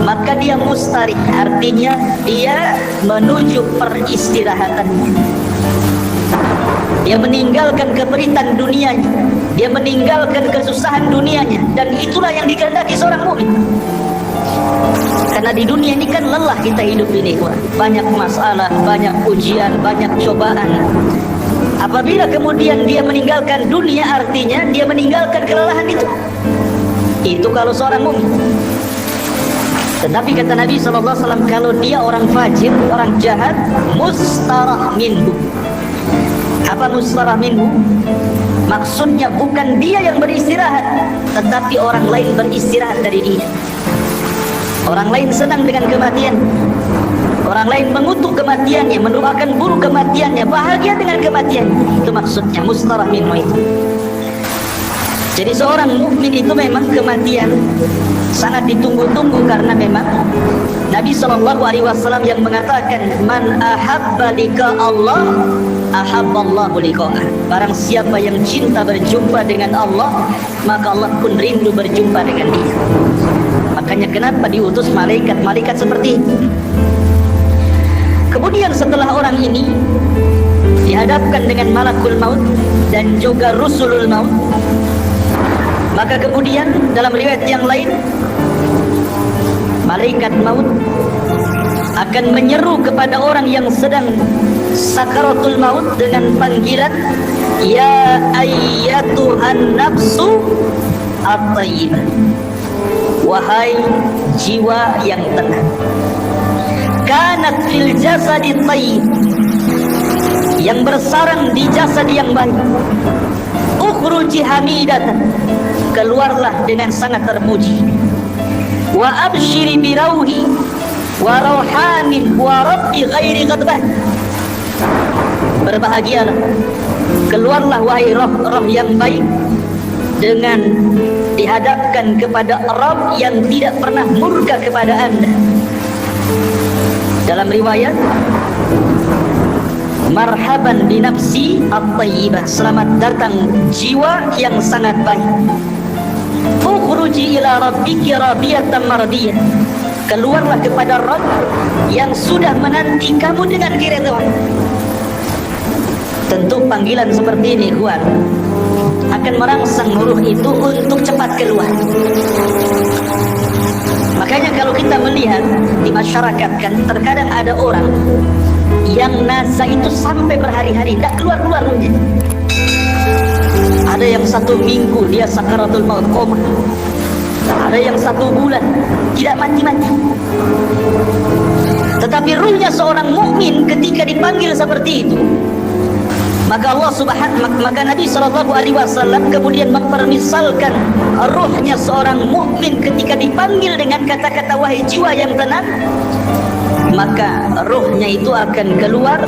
maka dia mustarih, artinya dia menuju peristirahatan. Dia meninggalkan keperitan dunianya, dia meninggalkan kesusahan dunianya, dan itulah yang dikehendaki seorang mukmin. Karena di dunia ini kan lelah kita hidup ini, banyak masalah, banyak ujian, banyak cobaan. Apabila kemudian dia meninggalkan dunia, artinya dia meninggalkan kelelahan itu. Itu kalau seorang mukmin. Tetapi kata Nabi SAW, kalau dia orang fajir, orang jahat, mustarah minhu. Apa mustarah minhu? Maksudnya bukan dia yang beristirahat, tetapi orang lain beristirahat dari dia. Orang lain senang dengan kematian, orang lain mengutuk kematiannya, mendoakan buruk kematiannya, bahagia dengan kematian. Itu maksudnya mustarah minhu itu. Jadi seorang mukmin itu memang kematian sangat ditunggu-tunggu, karena memang Nabi SAW yang mengatakan, man ahabba liqa Allah ahabballahu liqa'ah. Barang siapa yang cinta berjumpa dengan Allah, maka Allah pun rindu berjumpa dengan dia. Makanya kenapa diutus malaikat-malaikat seperti itu. Kemudian setelah orang ini dihadapkan dengan malakul maut dan juga rusulul maut, maka kemudian dalam riwayat yang lain, malaikat maut akan menyeru kepada orang yang sedang sakaratul maut dengan panggilan, ya ayyatuhan nafsu at-thayyibah, wahai jiwa yang tenang, kanat fil jasadi thayyib, yang bersarang di jasad yang baik, ukhruji hamidatan, keluarlah dengan sangat terpuji, wa abshiri birauhi wa rauhanin wa rabbi ghairi ghadban, berbahagialah, keluarlah wahai roh-roh yang baik dengan dihadapkan kepada Rabb yang tidak pernah murka kepada anda. Dalam riwayat, marhaban binafsi at-tayyibah, selamat datang jiwa yang sangat baik. Ukhruji ila rabbiki radiyatan mardiyah, keluarlah kepada Rabb yang sudah menanti kamu dengan keridhaan. Tentu panggilan seperti ini akan merangsang ruh itu untuk cepat keluar. Makanya kalau kita melihat di masyarakat kan, terkadang ada orang yang nazar itu sampai berhari-hari tidak keluar ruhnya. Ada yang 1 minggu dia sakaratul maut koma, ada yang 1 bulan tidak mati-mati. Tetapi ruhnya seorang mukmin ketika dipanggil seperti itu, maka Nabi SAW kemudian mempermisalkan ruhnya seorang mukmin ketika dipanggil dengan kata-kata wahai jiwa yang tenang, maka ruhnya itu akan keluar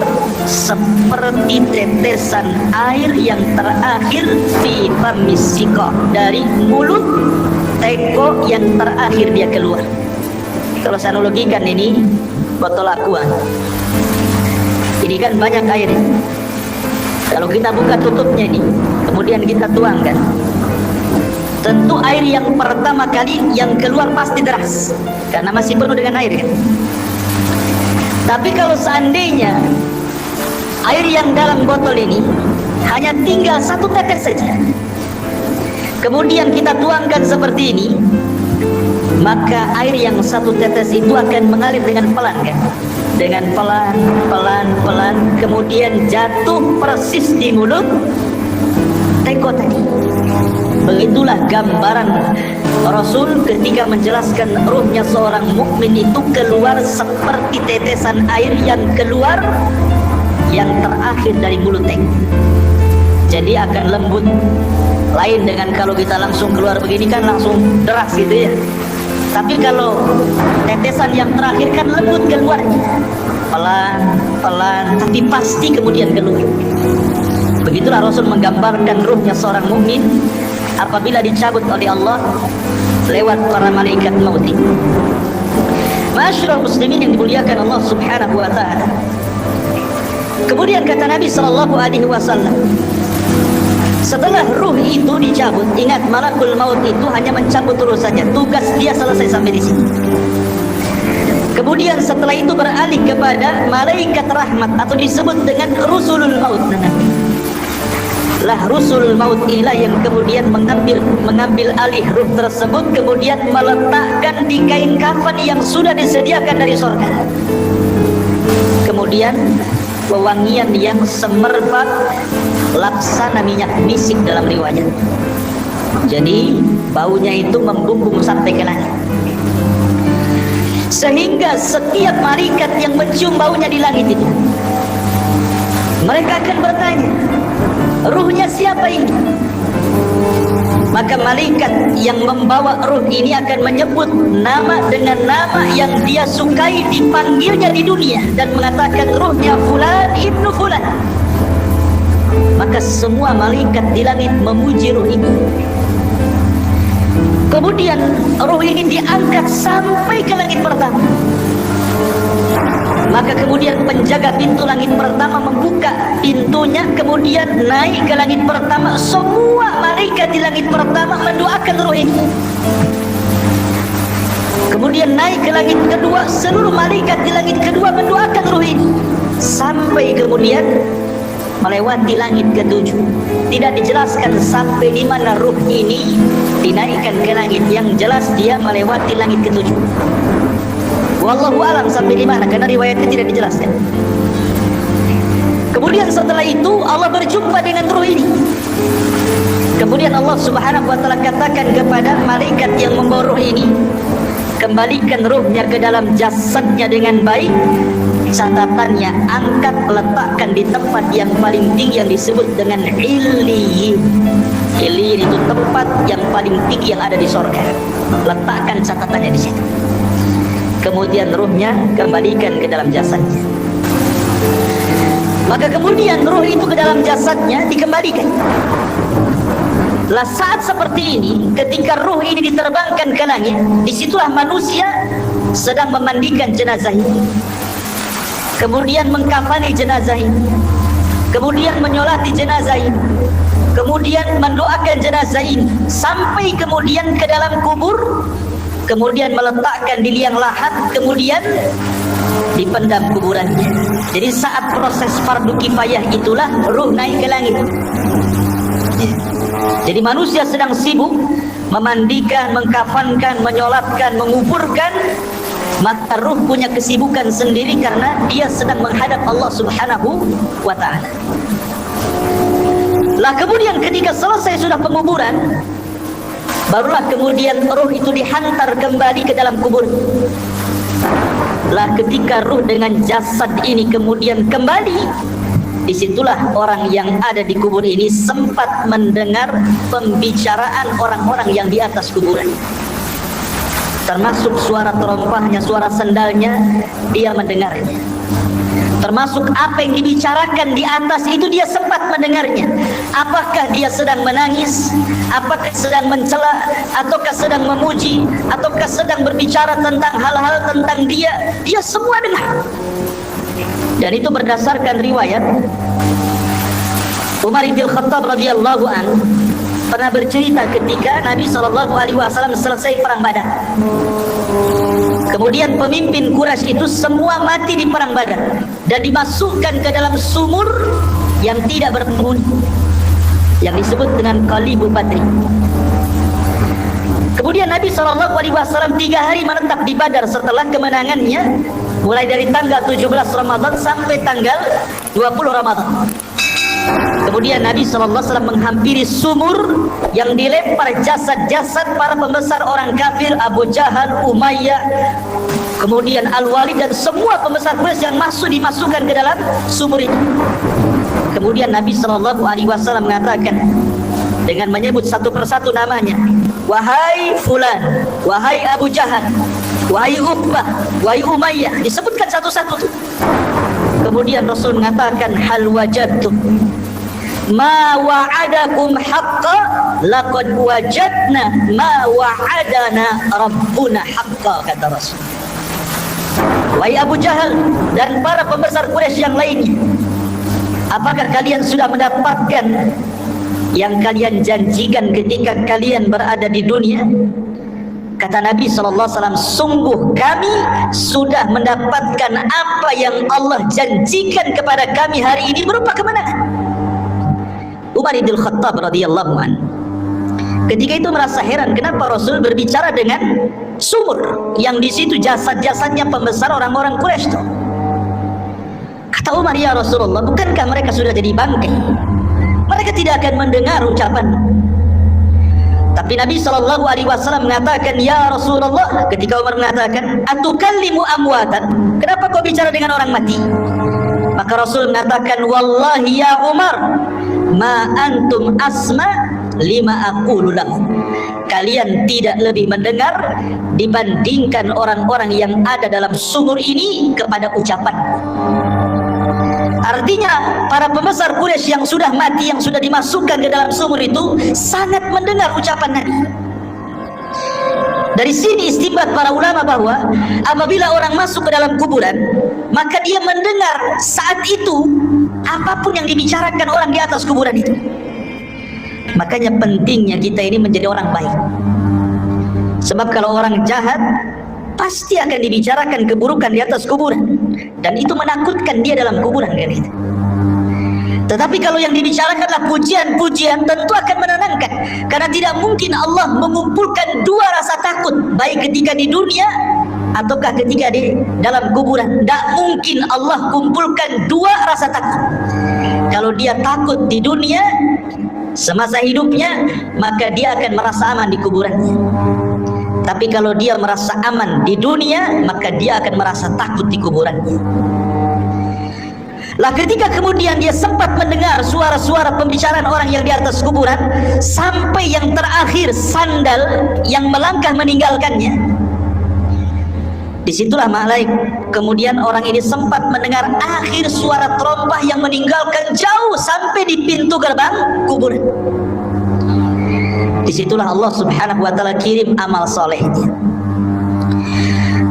seperti tetesan air yang terakhir di pamisiko, dari mulut teko yang terakhir dia keluar. Kalau saya analogikan ini botol aqua, ini kan banyak air. Kalau kita buka tutupnya ini, kemudian kita tuangkan, tentu air yang pertama kali yang keluar pasti deras, karena masih penuh dengan air. Tapi kalau seandainya air yang dalam botol ini hanya tinggal 1 tetes saja, kemudian kita tuangkan seperti ini, maka air yang 1 tetes itu akan mengalir dengan pelan kan? Dengan pelan, kemudian jatuh persis di mulut teko tadi. Begitulah gambaran Rasul ketika menjelaskan ruhnya seorang mukmin itu keluar seperti tetesan air yang keluar yang terakhir dari mulut teko. Jadi akan lembut. Lain dengan kalau kita langsung keluar begini kan langsung deras gitu ya. Tapi kalau tetesan yang terakhir kan lembut keluarnya, pelan, tapi pasti kemudian keluar. Begitulah Rasul menggambarkan ruhnya seorang mukmin apabila dicabut oleh Allah lewat para malaikat maut. Ma'asyiral muslimin yang dimuliakan Allah Subhanahu wa taala. Kemudian kata Nabi SAW, setelah ruh itu dicabut, ingat malakul maut itu hanya mencabut ruh saja, tugas dia selesai sampai di sini. Kemudian setelah itu beralih kepada malaikat rahmat atau disebut dengan rusulul maut. Lah rusulul maut inilah yang kemudian mengambil alih ruh tersebut, kemudian meletakkan di kain kafan yang sudah disediakan dari surga. Kemudian wewangian yang semerbak laksana minyak misik dalam riwayat. Jadi baunya itu membumbung sampai ke langit, sehingga setiap malaikat yang mencium baunya di langit itu, mereka akan bertanya, ruhnya siapa ini? Maka malaikat yang membawa ruh ini akan menyebut nama dengan nama yang dia sukai dipanggilnya di dunia dan mengatakan ruhnya fulan ibnu fulan. Maka semua malaikat di langit memuji ruh ini. Kemudian ruh ini diangkat sampai ke langit pertama. Maka kemudian penjaga pintu langit pertama membuka pintunya, kemudian naik ke langit pertama. Semua malaikat di langit pertama mendoakan ruh ini. Kemudian naik ke langit kedua, seluruh malaikat di langit kedua mendoakan ruh ini. Sampai kemudian melewati langit ketujuh. Tidak dijelaskan sampai di mana ruh ini dinaikkan ke langit. Yang jelas dia melewati langit ketujuh. Wallahu alam sampai di mana, karena riwayatnya tidak dijelaskan. Kemudian setelah itu Allah berjumpa dengan ruh ini. Kemudian Allah Subhanahu wa taala katakan kepada malaikat yang membawa ruh ini, kembalikan ruhnya ke dalam jasadnya dengan baik. Catatannya, angkat, letakkan di tempat yang paling tinggi yang disebut dengan Illiyin. Illiyin itu tempat yang paling tinggi yang ada di surga. Letakkan catatannya di situ. Kemudian ruhnya kembalikan ke dalam jasadnya. Maka kemudian ruh itu ke dalam jasadnya dikembalikan. Lah saat seperti ini, ketika ruh ini diterbangkan ke langit, disitulah manusia sedang memandikan jenazah ini, kemudian mengkafani jenazah ini, kemudian menyolati jenazah ini, kemudian mendoakan jenazah ini, sampai kemudian ke dalam kubur, kemudian meletakkan di liang lahat, kemudian dipendam kuburannya. Jadi saat proses fardu kifayah itulah ruh naik ke langit. Jadi manusia sedang sibuk memandikan, mengkafankan, menyolatkan, menguburkan, maka ruh punya kesibukan sendiri karena dia sedang menghadap Allah Subhanahu wa ta'ala. Lah kemudian ketika selesai sudah penguburan, barulah kemudian ruh itu dihantar kembali ke dalam kubur. Lah ketika ruh dengan jasad ini kemudian kembali, disitulah orang yang ada di kubur ini sempat mendengar pembicaraan orang-orang yang di atas kuburan. Termasuk suara terompahnya, suara sendalnya, dia mendengarnya. Termasuk apa yang dibicarakan di atas itu dia sempat mendengarnya. Apakah dia sedang menangis, apakah sedang mencela, ataukah sedang memuji, ataukah sedang berbicara tentang hal-hal tentang dia semua dengar. Dan itu berdasarkan riwayat Umar bin Khattab radhiyallahu anhu pernah bercerita ketika Nabi SAW selesai perang Badar. Kemudian pemimpin Quraisy itu semua mati di perang Badar dan dimasukkan ke dalam sumur yang tidak berpenghuni, yang disebut dengan Qalibul Badri. Kemudian Nabi SAW 3 hari menetap di Badar setelah kemenangannya, mulai dari tanggal 17 Ramadan sampai tanggal 20 Ramadan. Kemudian Nabi SAW menghampiri sumur yang dilempar jasad-jasad para pembesar orang kafir, Abu Jahal, Umayyah, kemudian Al-Walid dan semua pembesar Quraisy yang dimasukkan ke dalam sumur itu. Kemudian Nabi SAW mengatakan dengan menyebut satu persatu namanya, wahai fulan, wahai Abu Jahal, wahai Uqbah, wahai Umayyah, disebutkan satu-satu. Kemudian Rasul mengatakan, hal wajadtum ma wa'adakum haqqa laqad wajadna ma wa'adana rabbuna haqqa, kata Rasul. Wahai Abu Jahal dan para pembesar Quraisy yang lainnya, apakah kalian sudah mendapatkan yang kalian janjikan ketika kalian berada di dunia? Kata Nabi SAW, sungguh kami sudah mendapatkan apa yang Allah janjikan kepada kami hari ini berupa kemenangan. Umar bin Khattab radhiyallahu anhu ketika itu merasa heran kenapa Rasul berbicara dengan sumur yang di situ jasad-jasadnya pembesar orang-orang Quraisy itu. Kata Umar, ya Rasulullah, bukankah mereka sudah jadi bangkai? Mereka tidak akan mendengar ucapan. Tapi Nabi SAW mengatakan, ya Rasulullah, ketika Umar mengatakan, atukallimu amwatan, kenapa kau bicara dengan orang mati? Maka Rasul mengatakan, wallahi ya Umar, ma antum asma lima aqulu lahum. Kalian tidak lebih mendengar dibandingkan orang-orang yang ada dalam sumur ini kepada ucapan. Artinya para pembesar Quraisy yang sudah mati, yang sudah dimasukkan ke dalam sumur itu sangat mendengar ucapan Nabi. Dari sini istinbat para ulama bahwa apabila orang masuk ke dalam kuburan, maka dia mendengar saat itu apapun yang dibicarakan orang di atas kuburan itu. Makanya pentingnya kita ini menjadi orang baik. Sebab kalau orang jahat pasti akan dibicarakan keburukan di atas kuburan, dan itu menakutkan dia dalam kuburan kan itu. Tetapi kalau yang dibicarakanlah pujian-pujian, tentu akan menenangkan, karena tidak mungkin Allah mengumpulkan dua rasa takut, baik ketika di dunia ataukah ketika di dalam kuburan. Tidak mungkin Allah kumpulkan dua rasa takut. Kalau dia takut di dunia semasa hidupnya, maka dia akan merasa aman di kuburannya. Tapi kalau dia merasa aman di dunia, maka dia akan merasa takut di kuburannya. Lah ketika kemudian dia sempat mendengar suara-suara pembicaraan orang yang di atas kuburan, sampai yang terakhir sandal yang melangkah meninggalkannya, disitulah malaikat. Kemudian orang ini sempat mendengar akhir suara terompah yang meninggalkan jauh sampai di pintu gerbang kuburan. Disitulah Allah Subhanahu wa ta'ala kirim amal solehnya.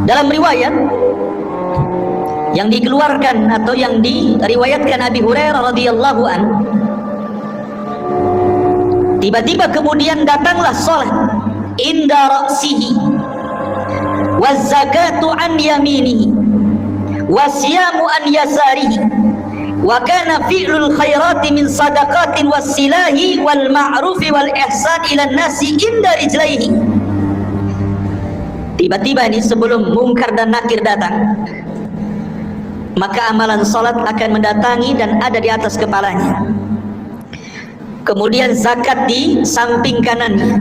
Dalam riwayat yang dikeluarkan atau yang diriwayatkan Abi Hurairah radhiyallahu an, tiba-tiba kemudian datanglah salat inda ra'sihi waz zakatu an yaminihi wasyamu an yasarihi wa kana fi'lul khairati min sadaqatin wassilahi wal ma'rufi wal ihsan ila nasi inda rijlaihi. Tiba-tiba ini sebelum mungkar dan nakir datang, maka amalan salat akan mendatangi dan ada di atas kepalanya. Kemudian zakat di samping kanannya,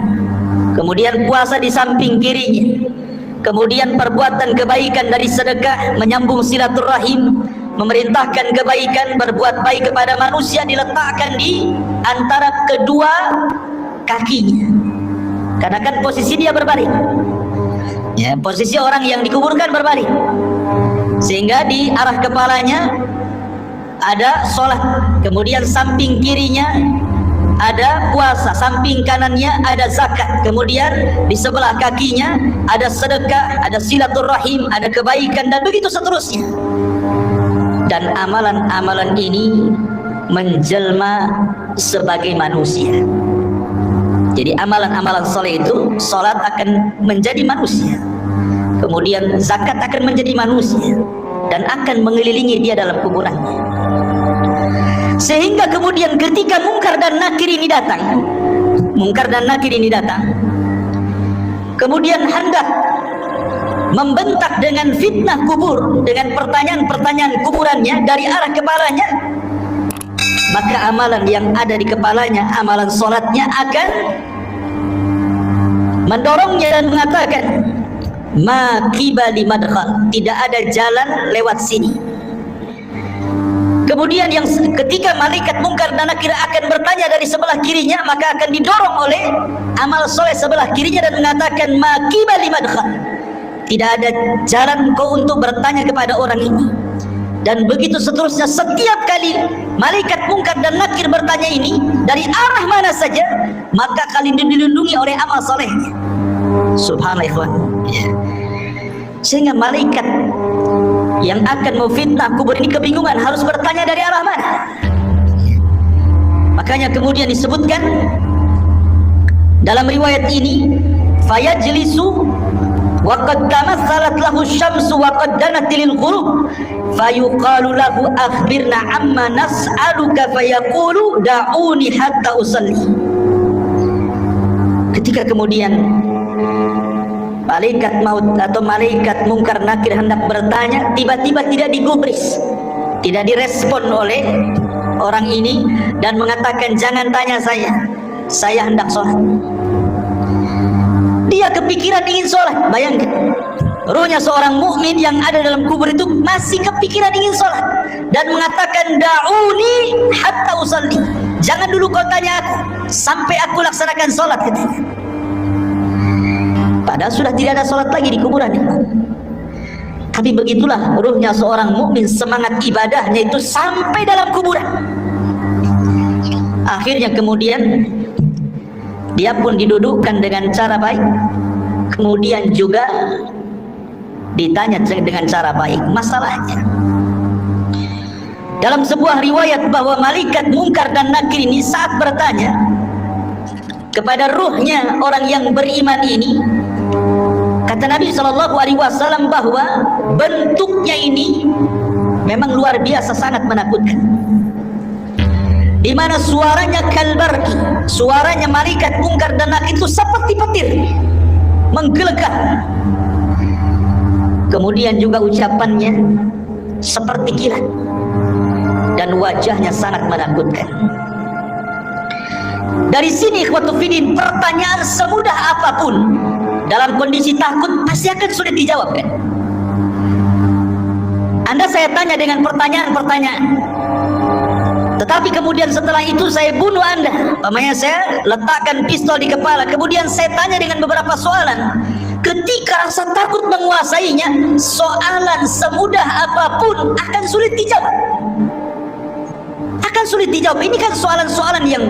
kemudian puasa di samping kirinya, kemudian perbuatan kebaikan dari sedekah, menyambung silaturahim, memerintahkan kebaikan, berbuat baik kepada manusia diletakkan di antara kedua kakinya. Karena kan posisi dia berbalik, ya, posisi orang yang dikuburkan berbalik, sehingga di arah kepalanya ada sholat, kemudian samping kirinya ada puasa, samping kanannya ada zakat, kemudian di sebelah kakinya ada sedekah, ada silaturahim, ada kebaikan, dan begitu seterusnya. Dan amalan-amalan ini menjelma sebagai manusia. Jadi amalan-amalan soleh itu, salat akan menjadi manusia, kemudian zakat akan menjadi manusia, dan akan mengelilingi dia dalam kuburannya. Sehingga kemudian ketika mungkar dan nakir ini datang, kemudian hendak membentak dengan fitnah kubur, dengan pertanyaan-pertanyaan kuburannya dari arah kepalanya, maka amalan yang ada di kepalanya, amalan sholatnya akan mendorongnya dan mengatakan, ma qibali madkhal, tidak ada jalan lewat sini. Kemudian yang ketika malaikat mungkar dan nakir akan bertanya dari sebelah kirinya, maka akan didorong oleh amal soleh sebelah kirinya dan mengatakan, ma qibali madkhal, tidak ada jalan kau untuk bertanya kepada orang ini. Dan begitu seterusnya, setiap kali malaikat mungkar dan nakir bertanya ini dari arah mana saja, maka kalian dilindungi oleh amal solehnya. Subhanallah ikhwan. Sehingga malaikat yang akan memfitnah kubur ini kebingungan harus bertanya dari arah mana. Makanya kemudian disebutkan dalam riwayat ini, fayajlisu wa qad tamathalat lahu asy-syamsu wa qad danat lil ghurub fayuqalu lahu akhbirna amma nas'aluka fayaqulu da'uni hatta usalli. Ketika kemudian malaikat maut atau malaikat mungkar nakir hendak bertanya, tiba-tiba tidak digubris, tidak direspon oleh orang ini dan mengatakan, jangan tanya saya hendak sholat. Dia kepikiran ingin sholat. Bayangkan, ruhnya seorang mukmin yang ada dalam kubur itu masih kepikiran ingin sholat dan mengatakan, da'uni hatta usalli, jangan dulu kau tanya aku sampai aku laksanakan sholat, katanya. Padahal sudah tidak ada sholat lagi di kuburan. Tapi begitulah ruhnya seorang mukmin, semangat ibadahnya itu sampai dalam kuburan. Akhirnya kemudian dia pun didudukkan dengan cara baik, kemudian juga ditanya dengan cara baik masalahnya. Dalam sebuah riwayat bahwa malaikat mungkar dan nakir ini saat bertanya kepada ruhnya orang yang beriman ini, kata Nabi SAW bahwa bentuknya ini memang luar biasa, sangat menakutkan. Di mana suaranya kalbarki, suaranya malaikat mungkar dan nakir itu seperti petir, menggelegar. Kemudian juga ucapannya seperti kilat dan wajahnya sangat menakutkan. Dari sini ikhwatu fiddin, pertanyaan semudah apapun dalam kondisi takut pasti akan sulit dijawab, kan? Anda saya tanya dengan pertanyaan-pertanyaan, tetapi kemudian setelah itu saya bunuh Anda. Pamannya saya letakkan pistol di kepala, kemudian saya tanya dengan beberapa soalan. Ketika rasa takut menguasainya, soalan semudah apapun akan sulit dijawab. Akan sulit dijawab. Ini kan soalan-soalan yang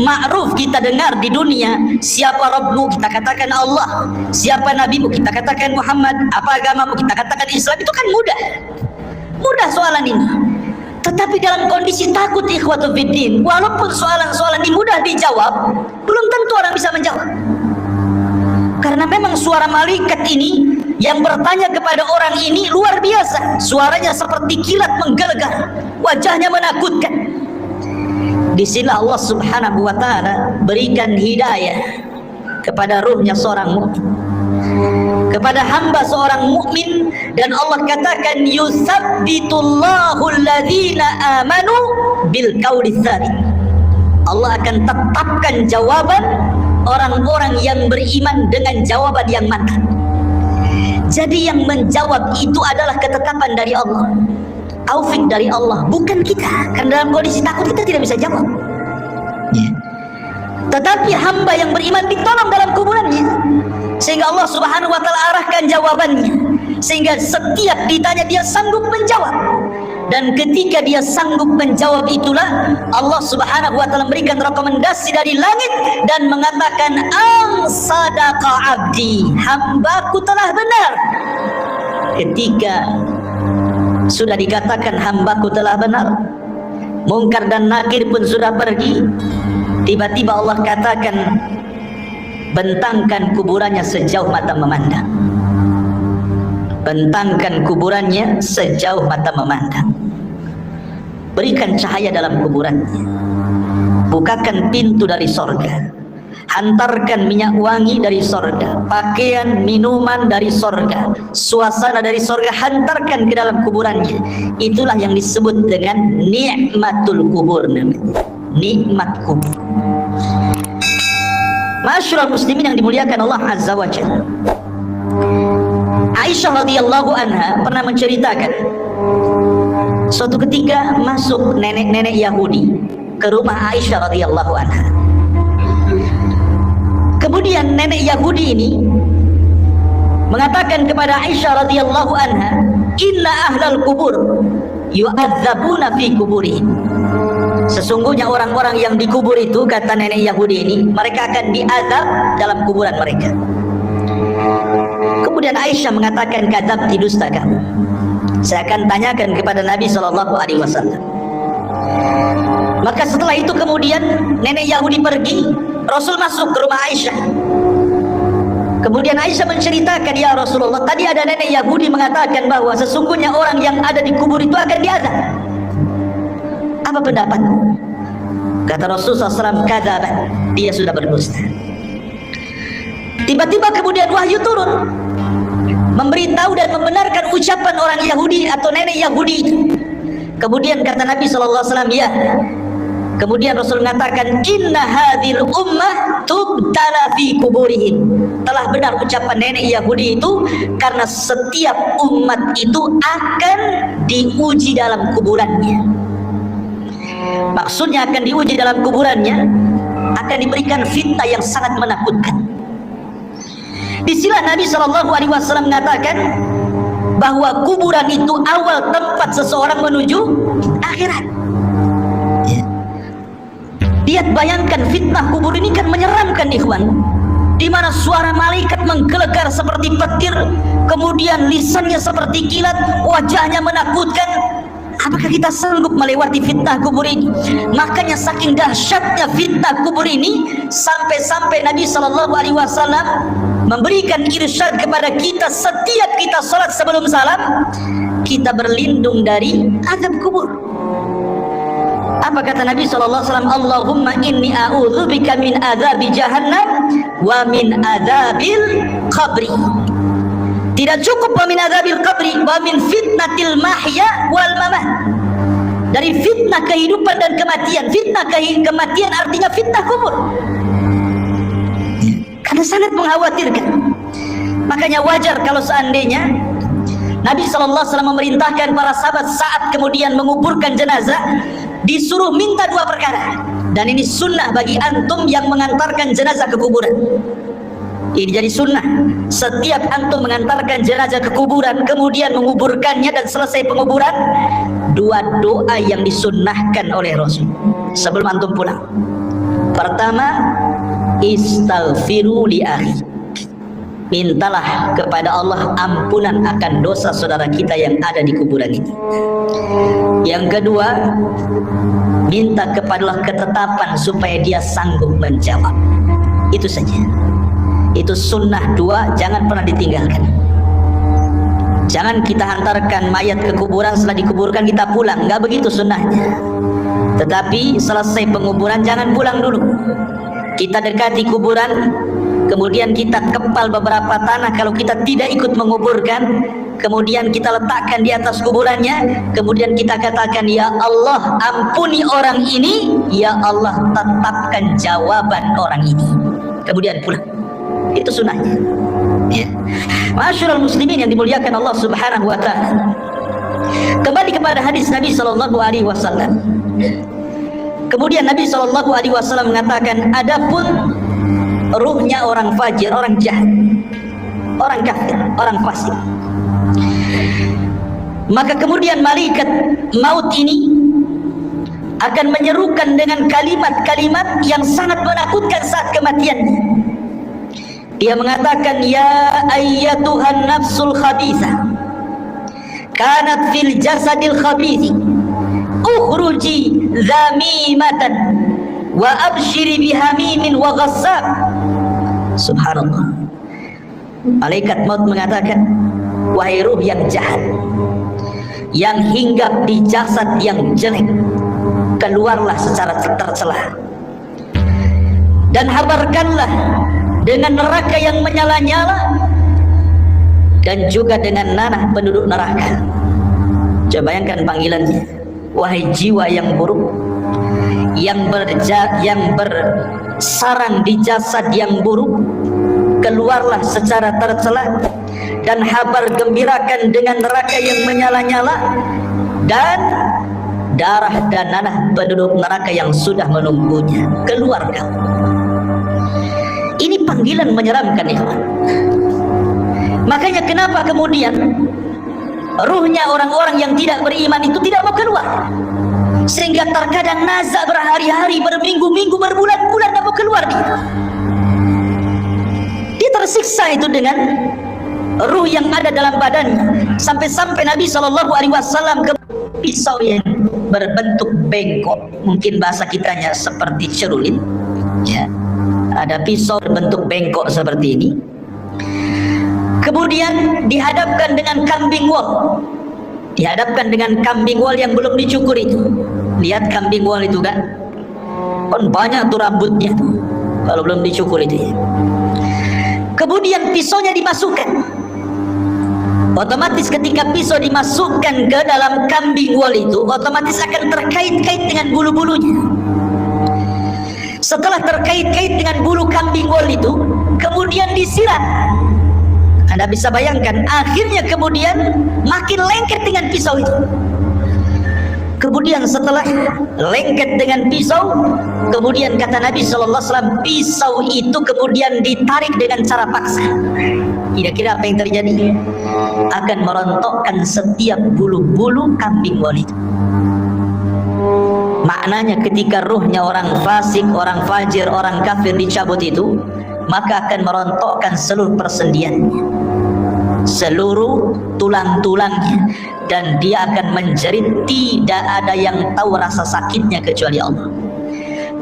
ma'ruf kita dengar di dunia. Siapa Rabbmu? Kita katakan Allah. Siapa Nabimu? Kita katakan Muhammad. Apa agamamu? Kita katakan Islam. Itu kan mudah. Mudah soalan ini. Tetapi dalam kondisi takut ikhwatu fiddin, walaupun soalan-soalan ini mudah dijawab, belum tentu orang bisa menjawab. Karena memang suara malaikat ini yang bertanya kepada orang ini luar biasa. Suaranya seperti kilat menggelegar, wajahnya menakutkan. Di sini Allah Subhanahu wa taala berikan hidayah kepada ruhnya seorang mukmin, kepada hamba seorang mukmin, dan Allah katakan yusabbitullahu alladhina amanu bil qauli tsabit. Allah akan tetapkan jawaban orang-orang yang beriman dengan jawaban yang mantap. Jadi yang menjawab itu adalah ketetapan dari Allah, taufik dari Allah, bukan kita. Karena dalam kondisi takut kita tidak bisa jawab. Tetapi hamba yang beriman ditolong dalam kuburannya, sehingga Allah Subhanahu wa taala arahkan jawabannya, sehingga setiap ditanya dia sanggup menjawab. Dan ketika dia sanggup menjawab itulah Allah Subhanahu wa taala memberikan rekomendasi dari langit dan mengatakan, ang sadaqa abdi, hambaku telah benar. Ketika sudah dikatakan hambaku telah benar, mungkar dan nakir pun sudah pergi, tiba-tiba Allah katakan, bentangkan kuburannya sejauh mata memandang. Bentangkan kuburannya sejauh mata memandang. Berikan cahaya dalam kuburannya. Bukakan pintu dari sorga. Hantarkan minyak wangi dari sorga, pakaian, minuman dari sorga, suasana dari sorga, hantarkan ke dalam kuburannya. Itulah yang disebut dengan nikmatul kubur, namanya nikmat kubur. Masyarul muslimin yang dimuliakan Allah Azza wa Jalla, Aisyah radhiyallahu anha pernah menceritakan, suatu ketika masuk nenek-nenek Yahudi ke rumah Aisyah radhiyallahu anha. Kemudian nenek Yahudi ini mengatakan kepada Aisyah radhiyallahu anha, inna ahlal kubur yu'adzabuna fi kuburihim. Sesungguhnya orang-orang yang dikubur itu, kata nenek Yahudi ini, mereka akan diazab dalam kuburan mereka. Kemudian Aisyah mengatakan, kadzabti, dusta kamu. Saya akan tanyakan kepada Nabi SAW. Maka setelah itu kemudian nenek Yahudi pergi, Rasul masuk ke rumah Aisyah. Kemudian Aisyah menceritakan, ya Rasulullah, tadi ada nenek Yahudi mengatakan bahwa sesungguhnya orang yang ada di kubur itu akan diazab. Apa pendapatmu? Kata Rasulullah SAW, kadzaba, dia sudah berdusta. Tiba-tiba kemudian wahyu turun, memberitahu dan membenarkan ucapan orang Yahudi atau nenek Yahudi itu. Kemudian kata Nabi SAW, ya. Kemudian Rasul mengatakan, inna hadhil ummah tubtala fi kuburihim. Telah benar ucapan nenek Yahudi itu, karena setiap umat itu akan diuji dalam kuburannya. Maksudnya akan diuji dalam kuburannya, akan diberikan fitnah yang sangat menakutkan. Di sini Nabi SAW mengatakan bahwa kuburan itu awal tempat seseorang menuju akhirat. Lihat, bayangkan fitnah kubur ini kan menyeramkan, ikhwan. Di mana suara malaikat menggelegar seperti petir, kemudian lisannya seperti kilat, wajahnya menakutkan. Apakah kita sanggup melewati fitnah kubur ini? Makanya saking dahsyatnya fitnah kubur ini, sampai-sampai Nabi SAW memberikan irsyad kepada kita, setiap kita salat sebelum salam, kita berlindung dari azab kubur. Apa kata Nabi SAW? Allahumma inni a'udzubika min adzabi jahannam wa min adzabil qabri. Tidak cukup wa min adzabil qabri, wa min fitnatil mahya wal mamat. Dari fitnah kehidupan dan kematian. Fitnah kematian artinya fitnah kubur. Karena sangat mengkhawatirkan. Makanya wajar kalau seandainya Nabi SAW memerintahkan para sahabat saat kemudian menguburkan jenazah, disuruh minta dua perkara. Dan ini sunnah bagi antum yang mengantarkan jenazah ke kuburan. Ini jadi sunnah. Setiap antum mengantarkan jenazah ke kuburan, kemudian menguburkannya dan selesai penguburan, dua doa yang disunnahkan oleh Rasul sebelum antum pulang. Pertama, istaghfiru li akhi. Mintalah kepada Allah ampunan akan dosa saudara kita yang ada di kuburan ini. Yang kedua, minta kepada Allah ketetapan supaya dia sanggup menjawab. Itu saja. Itu sunnah dua, jangan pernah ditinggalkan. Jangan kita hantarkan mayat ke kuburan, setelah dikuburkan kita pulang. Enggak begitu sunnahnya. Tetapi selesai penguburan jangan pulang dulu. Kita dekati kuburan, kemudian kita kepal beberapa tanah kalau kita tidak ikut menguburkan, kemudian kita letakkan di atas kuburannya, kemudian kita katakan, ya Allah ampuni orang ini, ya Allah tetapkan jawaban orang ini, kemudian pulang. Itu sunnahnya, ya. Ma'asyiral muslimin yang dimuliakan Allah Subhanahu wa ta'ala. Kembali kepada hadis Nabi SAW. Kemudian Nabi SAW mengatakan, adapun ruhnya orang fajir, orang jahat, orang kafir, orang fasik, maka kemudian malaikat maut ini akan menyerukan dengan kalimat-kalimat yang sangat menakutkan saat kematiannya. Dia mengatakan, ya ayyatuhan nafsul khabithah kanat fil jasadil khabithi ukhruji zamimatan wa abshiri bihamimin wa ghassab. Subhanallah. Malaikat maut mengatakan, wahai ruh yang jahat, yang hinggap di jasad yang jelek, keluarlah secara tercela dan habarkanlah dengan neraka yang menyala-nyala dan juga dengan nanah penduduk neraka. Coba bayangkan panggilannya, wahai jiwa yang buruk, yang bersarang di jasad yang buruk, keluarlah secara tercela dan habar gembirakan dengan neraka yang menyala-nyala dan darah dan nanah penduduk neraka yang sudah menunggunya. Keluarkan. Ini panggilan menyeramkan, ya. Makanya kenapa kemudian ruhnya orang-orang yang tidak beriman itu tidak mau keluar, sehingga terkadang nazak berhari-hari, berminggu-minggu, berbulan-bulan tidak mau keluar dia tersiksa itu dengan ruh yang ada dalam badannya. Sampai-sampai Nabi SAW ke pisau yang berbentuk bengkok, mungkin bahasa kitanya seperti cerulit, ya. Ada pisau berbentuk bengkok seperti ini, kemudian dihadapkan dengan kambing wol, dihadapkan dengan kambing wol yang belum dicukur itu. Lihat kambing wol itu kan banyak tuh rambutnya tuh kalau belum dicukur itu ya. Kemudian pisaunya dimasukkan. Otomatis ketika pisau dimasukkan ke dalam kambing wol itu, otomatis akan terkait-kait dengan bulu-bulunya. Setelah terkait-kait dengan bulu kambing wol itu, kemudian disiram. Anda bisa bayangkan, akhirnya kemudian makin lengket dengan pisau itu. Kemudian setelah lengket dengan pisau, kemudian kata Nabi SAW, pisau itu kemudian ditarik dengan cara paksa. Kira-kira apa yang terjadi? Akan merontokkan setiap bulu-bulu kambing wol itu. Maknanya ketika ruhnya orang fasik, orang fajir, orang kafir dicabut itu, maka akan merontokkan seluruh persendiannya, seluruh tulang-tulangnya, dan dia akan menjerit. Tidak ada yang tahu rasa sakitnya kecuali Allah,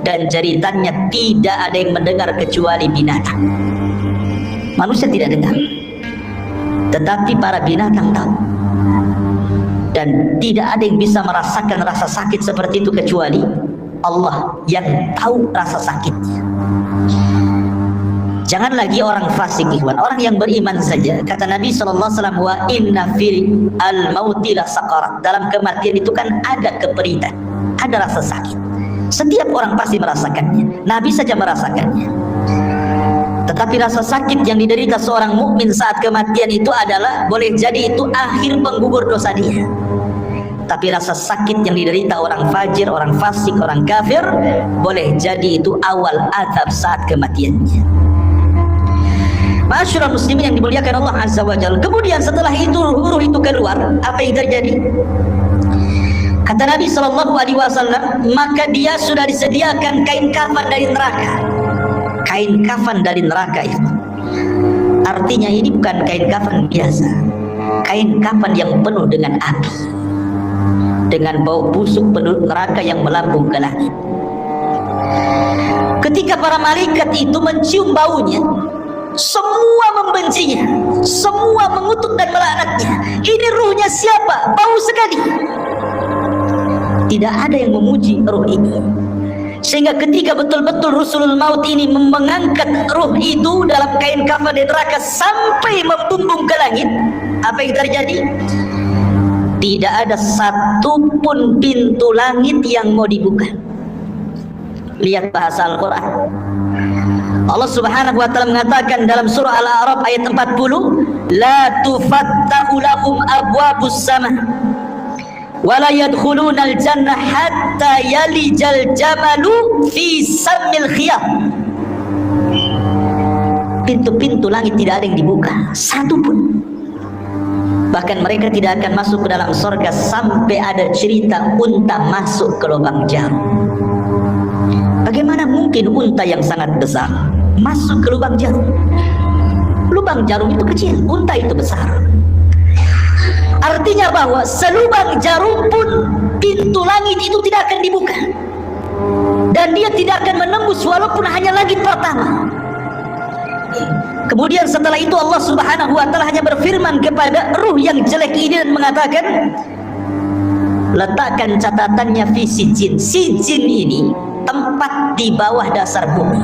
dan jeritannya tidak ada yang mendengar kecuali binatang. Manusia tidak dengar, tetapi para binatang tahu. Dan tidak ada yang bisa merasakan rasa sakit seperti itu kecuali Allah yang tahu rasa sakitnya. Jangan lagi orang fasik, ikhwan, orang yang beriman saja. Kata Nabi SAW, wa inna fil al-mauti la saqarat. Dalam kematian itu kan ada keperitan, ada rasa sakit. Setiap orang pasti merasakannya. Nabi saja merasakannya. Tetapi rasa sakit yang diderita seorang mukmin saat kematian itu adalah, boleh jadi itu akhir penggugur dosa dia. Tapi rasa sakit yang diderita orang fajir, orang fasik, orang kafir, boleh jadi itu awal azab saat kematiannya. Ma'asyiral muslimin yang dimuliakan Allah Azza wa Jalla. Kemudian setelah itu ruh itu keluar, apa yang terjadi? Kata Nabi SAW, maka dia sudah disediakan kain kafan dari neraka. Kain kafan dari neraka itu artinya ini bukan kain kafan biasa, kain kafan yang penuh dengan api, dengan bau busuk penduduk neraka yang melambung ke langit. Ketika para malaikat itu mencium baunya, semua membencinya, semua mengutuk dan melaknatnya. Ini ruhnya siapa? Bau sekali. Tidak ada yang memuji ruh ini. Sehingga ketika betul-betul Rasulul Maut ini mengangkat ruh itu dalam kain kafan di neraka sampai membumbung ke langit, apa yang terjadi? Tidak ada satupun pintu langit yang mau dibuka. Lihat bahasa Al-Quran. Allah Subhanahu wa ta'ala mengatakan dalam surah Al-A'raf ayat 40, la tufattahu lahum abwabus sama wala yadkhuluna al-jannah hatta yalijal jamalu fi sammil khiyat. Pintu-pintu langit tidak ada yang dibuka, satu pun. Bahkan mereka tidak akan masuk ke dalam surga sampai ada cerita unta masuk ke lubang jarum. Bagaimana mungkin unta yang sangat besar masuk ke lubang jarum? Lubang jarum itu kecil, unta itu besar. Artinya bahwa selubang jarum pun pintu langit itu tidak akan dibuka, dan dia tidak akan menembus walaupun hanya langit pertama. Kemudian setelah itu Allah Subhanahu wa ta'ala hanya berfirman kepada ruh yang jelek ini dan mengatakan, letakkan catatannya fi sijin. Sijin ini tempat di bawah dasar bumi.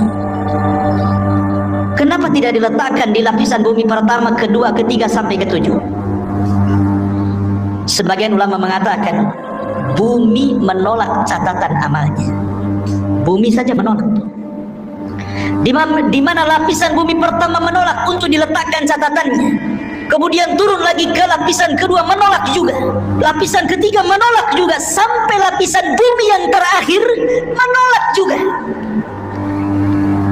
Kenapa tidak diletakkan di lapisan bumi pertama, kedua, ketiga sampai ketujuh? Sebagian ulama mengatakan bumi menolak catatan amalnya. Bumi saja menolak. Di mana lapisan bumi pertama menolak untuk diletakkan catatannya, kemudian turun lagi ke lapisan kedua menolak juga, lapisan ketiga menolak juga, sampai lapisan bumi yang terakhir menolak juga.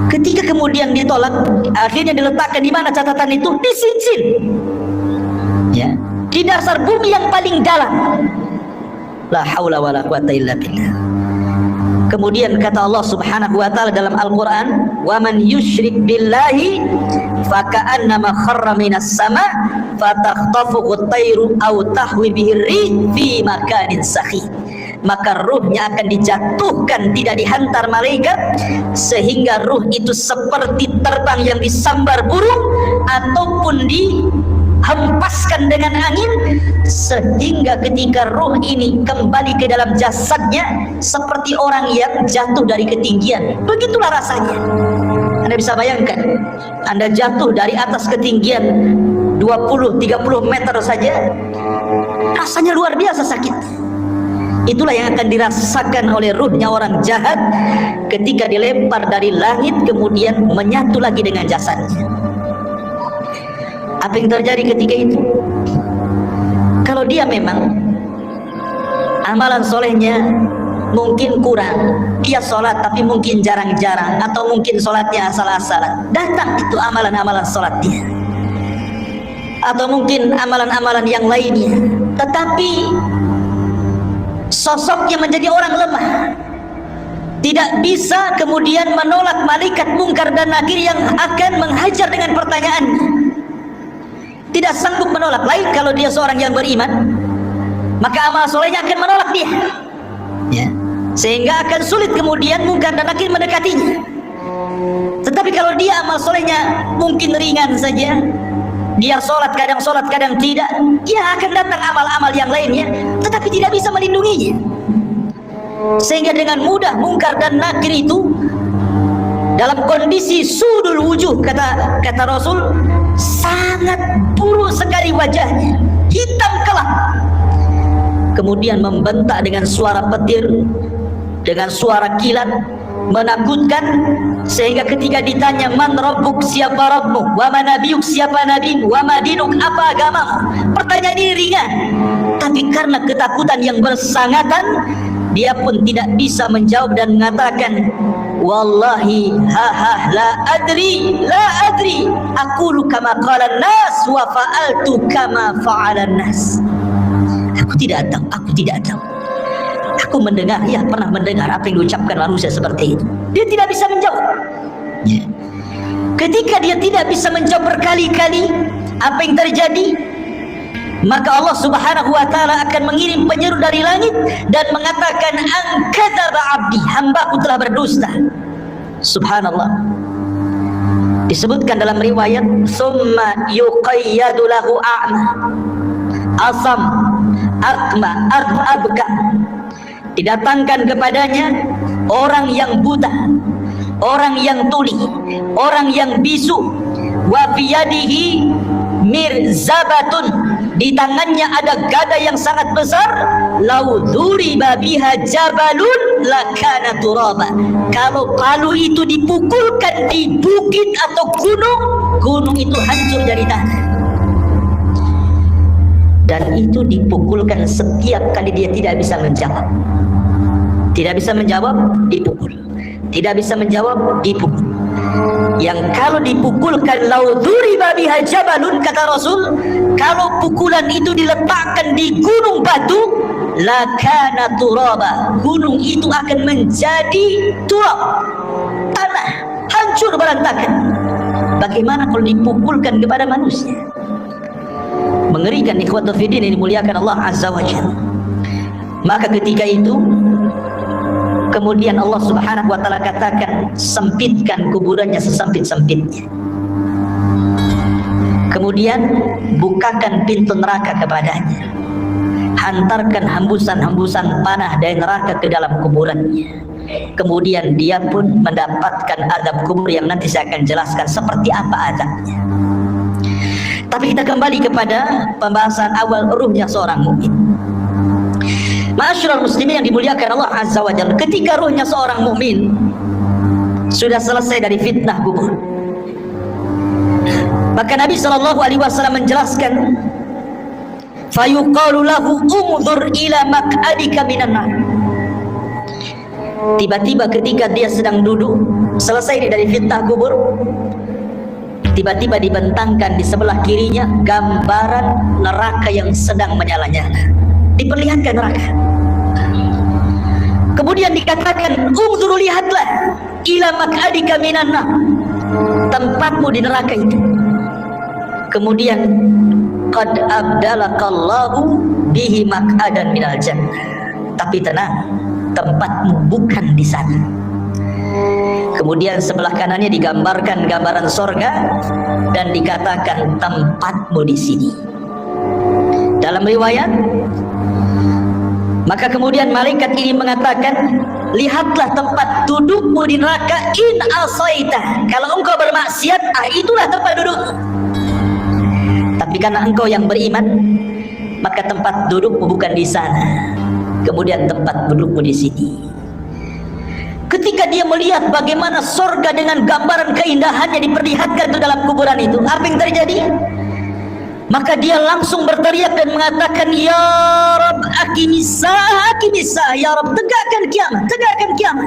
Ketika kemudian ditolak, akhirnya diletakkan di mana catatan itu? Di sijin, ya, di dasar bumi yang paling dalam. La haula wala quwata illa billah. Kemudian kata Allah Subhanahu wa ta'ala dalam Al-Quran, wa man yusyrik billahi faka'annama kharra minas sama fatakhtafuhu at-tayru aw tahwi bihi ar-rih fi makanin sakhih. maka ruhnya akan dijatuhkan, tidak dihantar malaikat, sehingga ruh itu seperti terbang yang disambar burung ataupun dihempaskan dengan angin, sehingga ketika ruh ini kembali ke dalam jasadnya seperti orang yang jatuh dari ketinggian. Begitulah rasanya. Anda bisa bayangkan, Anda jatuh dari atas ketinggian 20-30 meter saja, rasanya luar biasa sakit. Itulah yang akan dirasakan oleh ruhnya orang jahat ketika dilempar dari langit kemudian menyatu lagi dengan jasadnya. Apa yang terjadi ketika itu? Kalau dia memang amalan solehnya mungkin kurang, dia sholat tapi mungkin jarang-jarang, atau mungkin sholatnya asal-asalan, datang itu amalan-amalan sholat dia, atau mungkin amalan-amalan yang lainnya, tetapi sosoknya menjadi orang lemah, tidak bisa kemudian menolak malaikat mungkar dan nakir yang akan menghajar dengan pertanyaan, tidak sanggup menolak. Lain kalau dia seorang yang beriman, maka amal solehnya akan menolak dia, ya, sehingga akan sulit kemudian mungkar dan nakir mendekatinya. Tetapi kalau dia amal solehnya mungkin ringan saja, dia sholat kadang tidak, dia akan datang amal-amal yang lainnya, tetapi tidak bisa melindunginya, sehingga dengan mudah mungkar dan nakir itu dalam kondisi sudul wujuh, kata Rasul, sangat buruk sekali wajahnya, hitam kelam, kemudian membentak dengan suara petir, dengan suara kilat, menakutkan, sehingga ketika ditanya man rabbuk, siapa rabbuk, wa man nabiyuk, siapa nabimu, wa ma dinuk, apa agamamu, pertanyaan ini ringan, tapi karena ketakutan yang bersangatan, dia pun tidak bisa menjawab dan mengatakan wallahi la adri aqulu kama qala an-nas wa fa'altu kama fa'ala an-nas. Aku tidak tahu, aku mendengar, ya pernah mendengar apa yang diucapkan manusia seperti itu. Dia tidak bisa menjawab, ya. Ketika dia tidak bisa menjawab berkali-kali, apa yang terjadi? Maka Allah Subhanahu wa ta'ala akan mengirim penyeru dari langit dan mengatakan angkadzaba abdi, hambaku telah berdusta. Subhanallah. Disebutkan dalam riwayat summa yuqayyadu lahu a'ma asam akma abka, didatangkan kepadanya orang yang buta, orang yang tuli, orang yang bisu, wa biyadihi mirzabatun, di tangannya ada gada yang sangat besar, lau duriba biha jabalun lakana turaba, kalau palu itu dipukulkan di bukit atau gunung itu hancur jadi tanah. Dan itu dipukulkan setiap kali dia tidak bisa menjawab. Tidak bisa menjawab, dipukul. Tidak bisa menjawab, dipukul. Yang kalau dipukulkan lauduri babiha jabalun, kata Rasul, kalau pukulan itu diletakkan di gunung batu, lakana turaba, gunung itu akan menjadi turab, tanah, hancur berantakan. Bagaimana kalau dipukulkan kepada manusia? Mengerikan, ikhwatul fiddin yang dimuliakan Allah Azza wa Jalla. Maka ketika itu kemudian Allah Subhanahu wa ta'ala katakan, sempitkan kuburannya sesempit-sempitnya, kemudian bukakan pintu neraka kepadanya, hantarkan hembusan-hembusan panah dari neraka ke dalam kuburannya, kemudian dia pun mendapatkan azab kubur yang nanti saya akan jelaskan seperti apa azabnya. Tapi kita kembali kepada pembahasan awal ruhnya seorang mukmin. Ma'asyiral muslimin yang dimuliakan Allah Azza wa Jalla, ketika ruhnya seorang mukmin sudah selesai dari fitnah kubur, maka Nabi SAW menjelaskan, fayuqalu lahu umdhur ila maq'adika minan nar. Tiba-tiba ketika dia sedang duduk selesai dari fitnah kubur, tiba-tiba dibentangkan di sebelah kirinya gambaran neraka yang sedang menyala-nyala, diperlihatkan neraka. Kemudian dikatakan, unzur, lihatlah, ila maq'adika minan nar, tempatmu di neraka itu. Kemudian qad abdalakallahu bihi maq'adan minal jannah, tapi tenang, tempatmu bukan di sana. Kemudian sebelah kanannya digambarkan gambaran sorga dan dikatakan tempatmu di sini. Dalam riwayat, maka kemudian malaikat ini mengatakan, lihatlah tempat dudukmu di neraka in asaita. Kalau engkau bermaksiat, itulah tempat duduk. Tapi karena engkau yang beriman, maka tempat dudukmu bukan di sana. Kemudian tempat dudukmu di sini. Ketika dia melihat bagaimana sorga dengan gambaran keindahannya diperlihatkan itu dalam kuburan itu, apa yang terjadi? Maka dia langsung berteriak dan mengatakan, Ya Rabb, akimisah, Ya Rabb, tegakkan kiamat,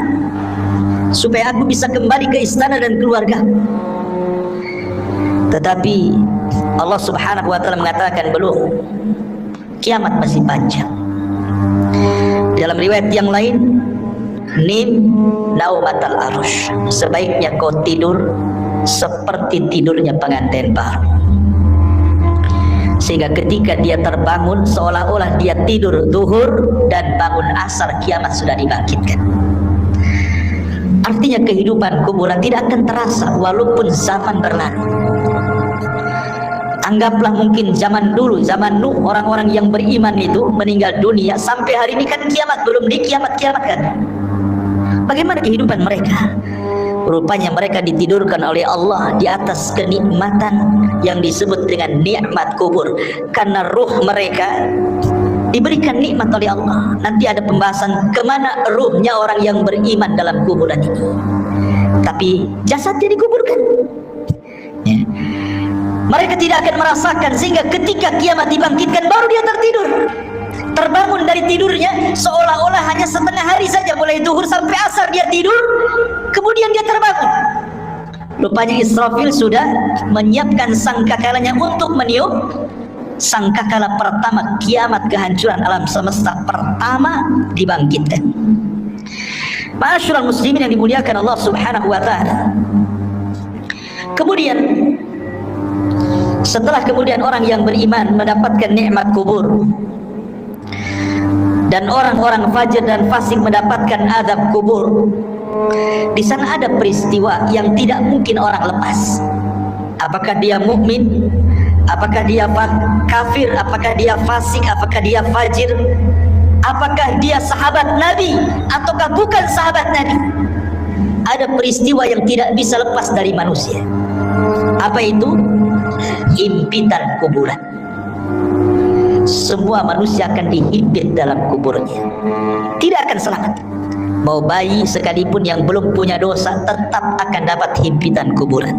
supaya aku bisa kembali ke istana dan keluarga. Tetapi Allah subhanahu wa ta'ala mengatakan, belum, kiamat masih panjang. Dalam riwayat yang lain, nim naumatal arush, sebaiknya kau tidur seperti tidurnya pengantin baru. Sehingga ketika dia terbangun, seolah-olah dia tidur zuhur dan bangun asar, kiamat sudah dibangkitkan. Artinya kehidupan kuburan tidak akan terasa walaupun zaman berlalu. Anggaplah mungkin zaman dulu, zaman Nuh, orang-orang yang beriman itu meninggal dunia, sampai hari ini kan kiamat belum dikiamat-kiamatkan. Bagaimana kehidupan mereka? Rupanya mereka ditidurkan oleh Allah di atas kenikmatan yang disebut dengan nikmat kubur, karena ruh mereka diberikan nikmat oleh Allah. Nanti ada pembahasan kemana ruhnya orang yang beriman dalam kuburan ini. Tapi jasadnya dikuburkan ya. Mereka tidak akan merasakan, sehingga ketika kiamat dibangkitkan baru dia tertidur, terbangun dari tidurnya, seolah-olah hanya setengah hari saja, mulai zuhur sampai asar dia tidur, kemudian dia terbangun. Rupanya Israfil sudah menyiapkan sangkakalanya untuk meniup sangkakala pertama kiamat, kehancuran alam semesta pertama dibangkitkan. Ma'asyiral muslimin yang dimuliakan Allah subhanahu wa ta'ala. Kemudian setelah kemudian orang yang beriman mendapatkan nikmat kubur, dan orang-orang fajir dan fasik mendapatkan azab kubur, di sana ada peristiwa yang tidak mungkin orang lepas. Apakah dia mukmin, apakah dia kafir, apakah dia fasik, apakah dia fajir, apakah dia sahabat Nabi ataukah bukan sahabat Nabi, ada peristiwa yang tidak bisa lepas dari manusia. Apa itu? Himpitan kuburan. Semua manusia akan dihimpit dalam kuburnya, tidak akan selamat. Mau bayi sekalipun yang belum punya dosa tetap akan dapat himpitan kuburan.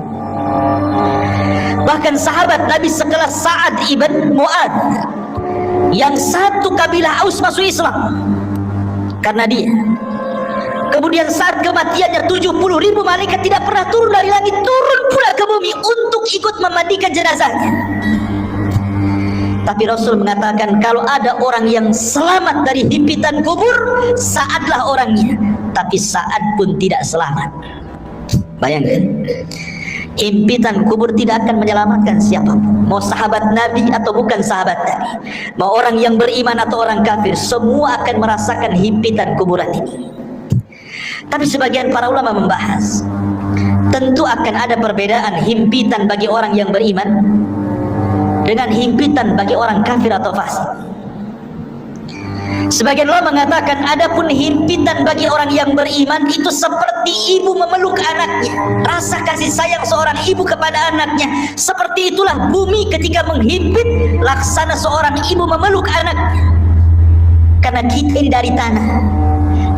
Bahkan sahabat Nabi sekelas Sa'ad ibn Mu'ad, yang satu kabilah Aus masuk Islam karena dia. Kemudian saat kematiannya 70.000 malaikat tidak pernah turun dari langit, turun pula ke bumi untuk ikut memandikan jenazahnya. Tapi Rasul mengatakan, kalau ada orang yang selamat dari himpitan kubur, Sa'adlah orangnya. Tapi Sa'ad pun tidak selamat. Bayangkan, himpitan kubur tidak akan menyelamatkan siapapun, mau sahabat Nabi atau bukan sahabat Nabi, mau orang yang beriman atau orang kafir, semua akan merasakan himpitan kuburan ini. Tapi sebagian para ulama membahas, tentu akan ada perbedaan himpitan bagi orang yang beriman dengan himpitan bagi orang kafir atau fasik. Sebagian ulama mengatakan, adapun himpitan bagi orang yang beriman itu seperti ibu memeluk anaknya. Rasa kasih sayang seorang ibu kepada anaknya, seperti itulah bumi ketika menghimpit, laksana seorang ibu memeluk anaknya. Karena kita ini dari tanah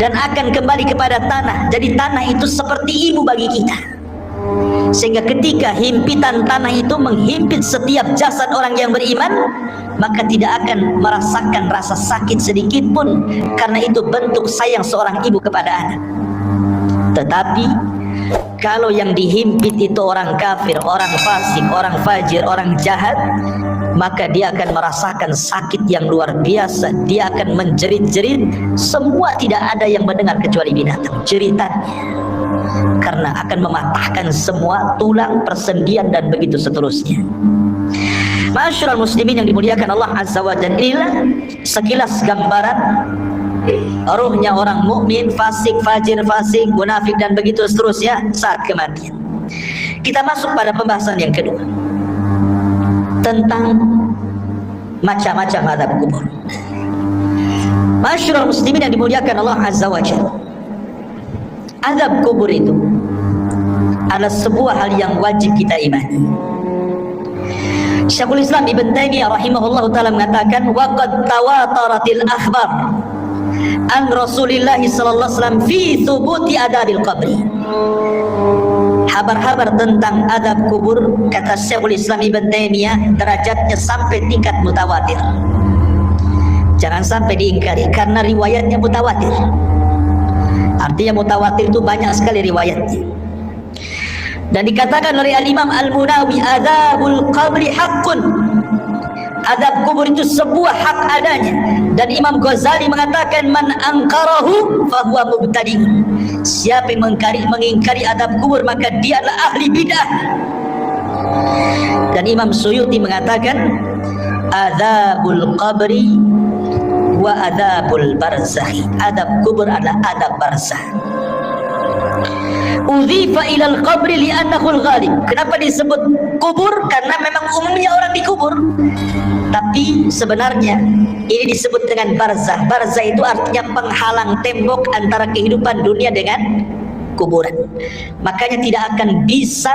dan akan kembali kepada tanah, jadi tanah itu seperti ibu bagi kita. Sehingga ketika himpitan tanah itu menghimpit setiap jasad orang yang beriman, maka tidak akan merasakan rasa sakit sedikit pun, karena itu bentuk sayang seorang ibu kepada anak. Tetapi kalau yang dihimpit itu orang kafir, orang fasik, orang fajir, orang jahat, maka dia akan merasakan sakit yang luar biasa. Dia akan menjerit-jerit, semua tidak ada yang mendengar kecuali binatang jeritannya, karena akan mematahkan semua tulang, persendian dan begitu seterusnya. Ma'asyiral muslimin yang dimuliakan Allah Azza wa Jalla, inilah sekilas gambaran ruhnya orang mukmin, fasik, fajir, fasik, munafik dan begitu seterusnya saat kematian. Kita masuk pada pembahasan yang kedua tentang macam-macam azab kubur. Masyarul muslimin yang dimuliakan Allah Azza wa Jalla, azab kubur itu adalah sebuah hal yang wajib kita imani. Syekhul Islam Ibn Taimiyah rahimahullah ta'ala mengatakan, waqad tawataratil akhbar an Rasulillah sallallahu alaihi wasallam fi thubuti adabil qabri. Kabar-kabar tentang adab kubur, kata Syekhul Islam Ibn Taimiyah, derajatnya sampai tingkat mutawatir. Jangan sampai diingkari karena riwayatnya mutawatir. Artinya mutawatir itu banyak sekali riwayatnya. Dan dikatakan oleh Al-Imam Al-Munawi, adzabul qabri haqqun. Azab kubur itu sebuah hak adanya. Dan Imam Ghazali mengatakan, man angkarahu fahuwa mubtadi'un. Siapa yang mengingkari azab kubur maka dia adalah ahli bid'ah. Dan Imam Suyuti mengatakan, adzabul qabri wa adzabul barzakh. Azab kubur adalah azab barzakh. Udhifa ilal qabri li'annahu al-ghalib. Kenapa disebut kubur? Karena memang umumnya orang dikubur. Tapi sebenarnya ini disebut dengan barzah. Barzah itu artinya penghalang tembok antara kehidupan dunia dengan kuburan. Makanya tidak akan bisa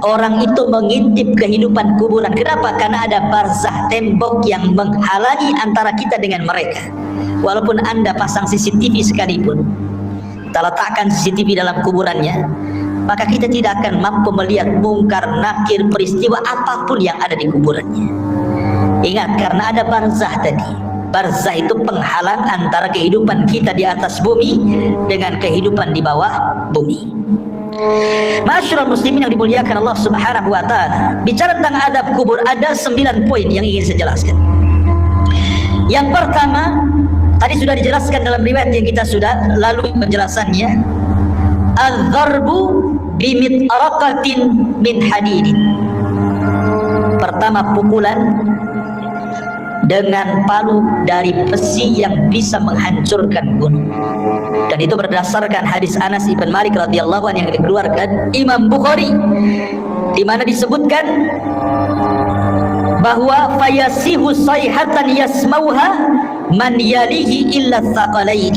orang itu mengintip kehidupan kuburan. Kenapa? Karena ada barzah, tembok yang menghalangi antara kita dengan mereka. Walaupun Anda pasang CCTV sekalipun, kita letakkan CCTV dalam kuburannya, maka kita tidak akan mampu melihat mungkar, nakir, peristiwa apapun yang ada di kuburannya. Ingat, karena ada barzah tadi. Barzah itu penghalang antara kehidupan kita di atas bumi dengan kehidupan di bawah bumi. Masyarul muslimin yang dimuliakan Allah Subhanahu wa ta'ala, bicara tentang adab kubur ada 9 poin yang ingin saya jelaskan. Yang pertama, tadi sudah dijelaskan dalam riwayat yang kita sudah lalui penjelasannya. Al-dharbu bimit'araqatin min hadidin. Pertama, pukulan dengan palu dari besi yang bisa menghancurkan gunung. Dan itu berdasarkan hadis Anas ibn Malik radhiyallahu anhu yang dikeluarkan Imam Bukhari, di mana disebutkan bahwa fayasihu sayhatan yasmauha man yalihi illa tsaqalain.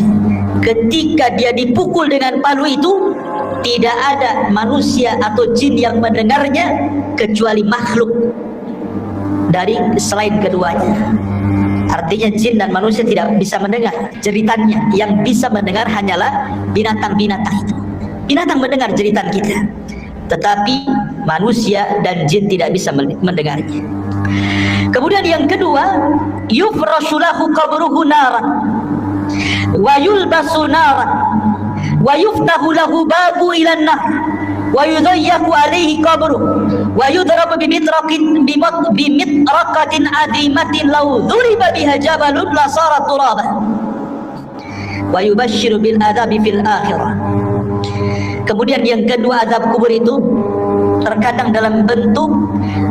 Ketika dia dipukul dengan palu itu, tidak ada manusia atau jin yang mendengarnya kecuali makhluk dari selain keduanya. Artinya jin dan manusia tidak bisa mendengar jeritannya. Yang bisa mendengar hanyalah binatang-binatang itu. Binatang mendengar jeritan kita, tetapi manusia dan jin tidak bisa mendengarnya. Kemudian yang kedua, yufrashu lahu qabruhu naran wa yulbasu naran wa yuftahu lahu babu ila an-nar wa yudayyaku alaihi qabruhu wa yudrabu bimitraqatin adimatin law dhuriba biha jabalun la sarat turaba wa yubashshiru bil adabi fil akhirah. Kemudian yang kedua, azab kubur itu terkadang dalam bentuk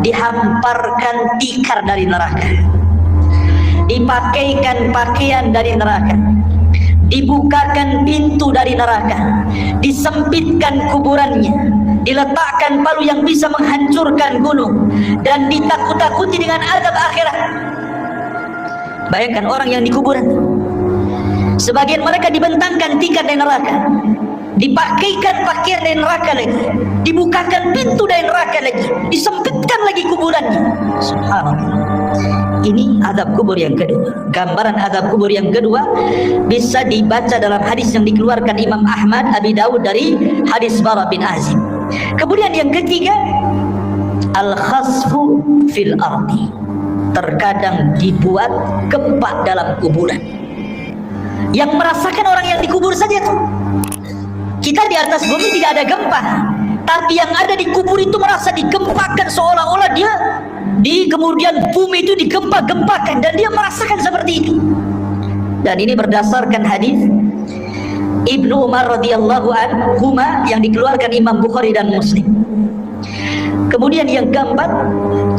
dihamparkan tikar dari neraka, dipakaikan pakaian dari neraka, dibukakan pintu dari neraka, disempitkan kuburannya, diletakkan palu yang bisa menghancurkan gunung, dan ditakut-takuti dengan azab akhirat. Bayangkan orang yang di kuburan, sebagian mereka dibentangkan tikar dari neraka, dipakaikan pakaian dari neraka lagi, dibukakan pintu dari neraka lagi, disempitkan lagi kuburannya. Subhanallah. Ini azab kubur yang kedua. Gambaran azab kubur yang kedua bisa dibaca dalam hadis yang dikeluarkan Imam Ahmad, Abi Dawud dari hadis Bara bin Azib. Kemudian yang ketiga, al-khasfu fil ardi. Terkadang dibuat gempa dalam kuburan. Yang merasakan orang yang dikubur saja tuh. Kita di atas bumi tidak ada gempa, tapi yang ada di kubur itu merasa digempakan, seolah-olah dia di kemudian bumi itu digempa-gempakan, dan dia merasakan seperti itu. Dan ini berdasarkan hadis Ibnu Umar radhiyallahu anhuma yang dikeluarkan Imam Bukhari dan Muslim. Kemudian yang keempat,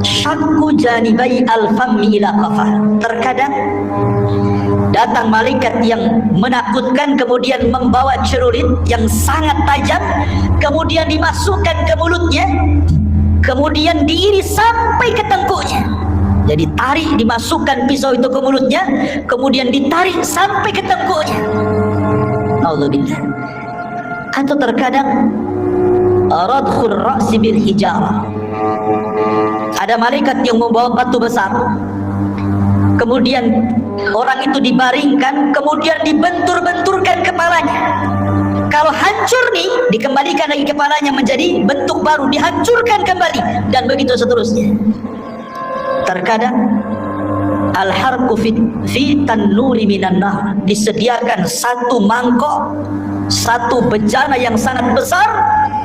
syakku janibai al-fammi ila qafah. Terkadang datang malaikat yang menakutkan, kemudian membawa celurit yang sangat tajam, kemudian dimasukkan ke mulutnya, kemudian diiris sampai ke tengkuknya. Jadi tarik, dimasukkan pisau itu ke mulutnya, kemudian ditarik sampai ke tengkuknya. Alhamdulillah. Atau terkadang radkhul ra'si bil hijarah. Ada malaikat yang membawa batu besar, kemudian orang itu dibaringkan, kemudian dibentur-benturkan kepalanya. Kalau hancur nih, dikembalikan lagi kepalanya menjadi bentuk baru, dihancurkan kembali, dan begitu seterusnya. Terkadang al-harqu fi tannuri minan nar, disediakan satu mangkok, satu bejana yang sangat besar,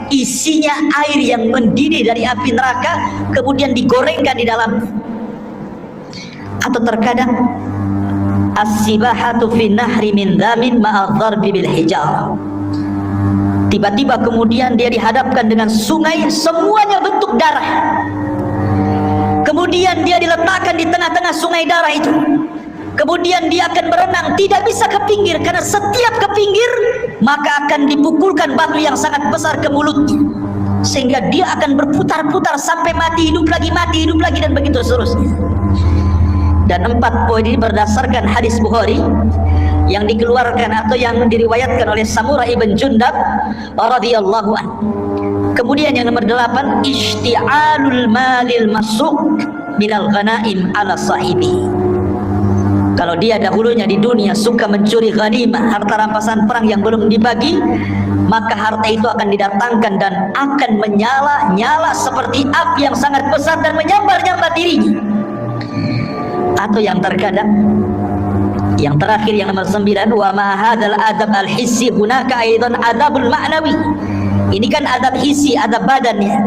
isinya air yang mendidih dari api neraka, kemudian digorengkan di dalam. Atau terkadang as-sibahatu fi nahri min dhamin ma'a dharbi bil hijarah. Tiba-tiba kemudian dia dihadapkan dengan sungai, semuanya bentuk darah. Kemudian dia diletakkan di tengah-tengah sungai darah itu. Kemudian dia akan berenang, tidak bisa ke pinggir, karena setiap ke pinggir maka akan dipukulkan batu yang sangat besar ke mulutnya, sehingga dia akan berputar-putar sampai mati hidup lagi, dan begitu seterusnya. Dan 4 poin ini berdasarkan hadis Bukhari yang dikeluarkan atau yang diriwayatkan oleh Samurah ibn Jundab radhiyallahu anhu. Kemudian yang nomor 8, ishti'alul malil masuk minal ghanaim ala sahibi. Kalau dia dahulunya di dunia suka mencuri ghanimah, harta rampasan perang yang belum dibagi, maka harta itu akan didatangkan dan akan menyala-nyala seperti api yang sangat besar dan menyambar-nyambar dirinya. Atau yang terkadang, yang terakhir yang nomor 9, wa ma hadzal adab al-hissi hunaka aidan adabul ma'nawi. Ini kan adab hissi, adab badannya,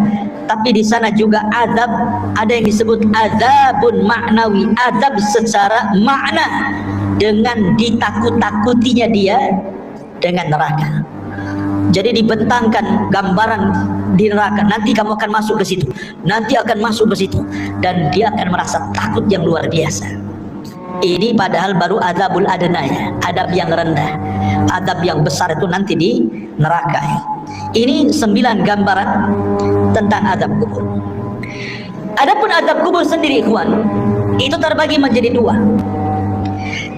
tapi di sana juga adab, ada yang disebut adabun ma'nawi, adab secara makna, dengan ditakut-takutinya dia dengan neraka. Jadi dibentangkan gambaran di neraka, nanti kamu akan masuk ke situ, nanti akan masuk ke situ, dan dia akan merasa takut yang luar biasa. Ini padahal baru adabul adna, ya, adab yang rendah. Adab yang besar itu nanti di neraka. Ini 9 gambaran tentang adab kubur. Adapun adab kubur sendiri, ikhwan, itu terbagi menjadi 2.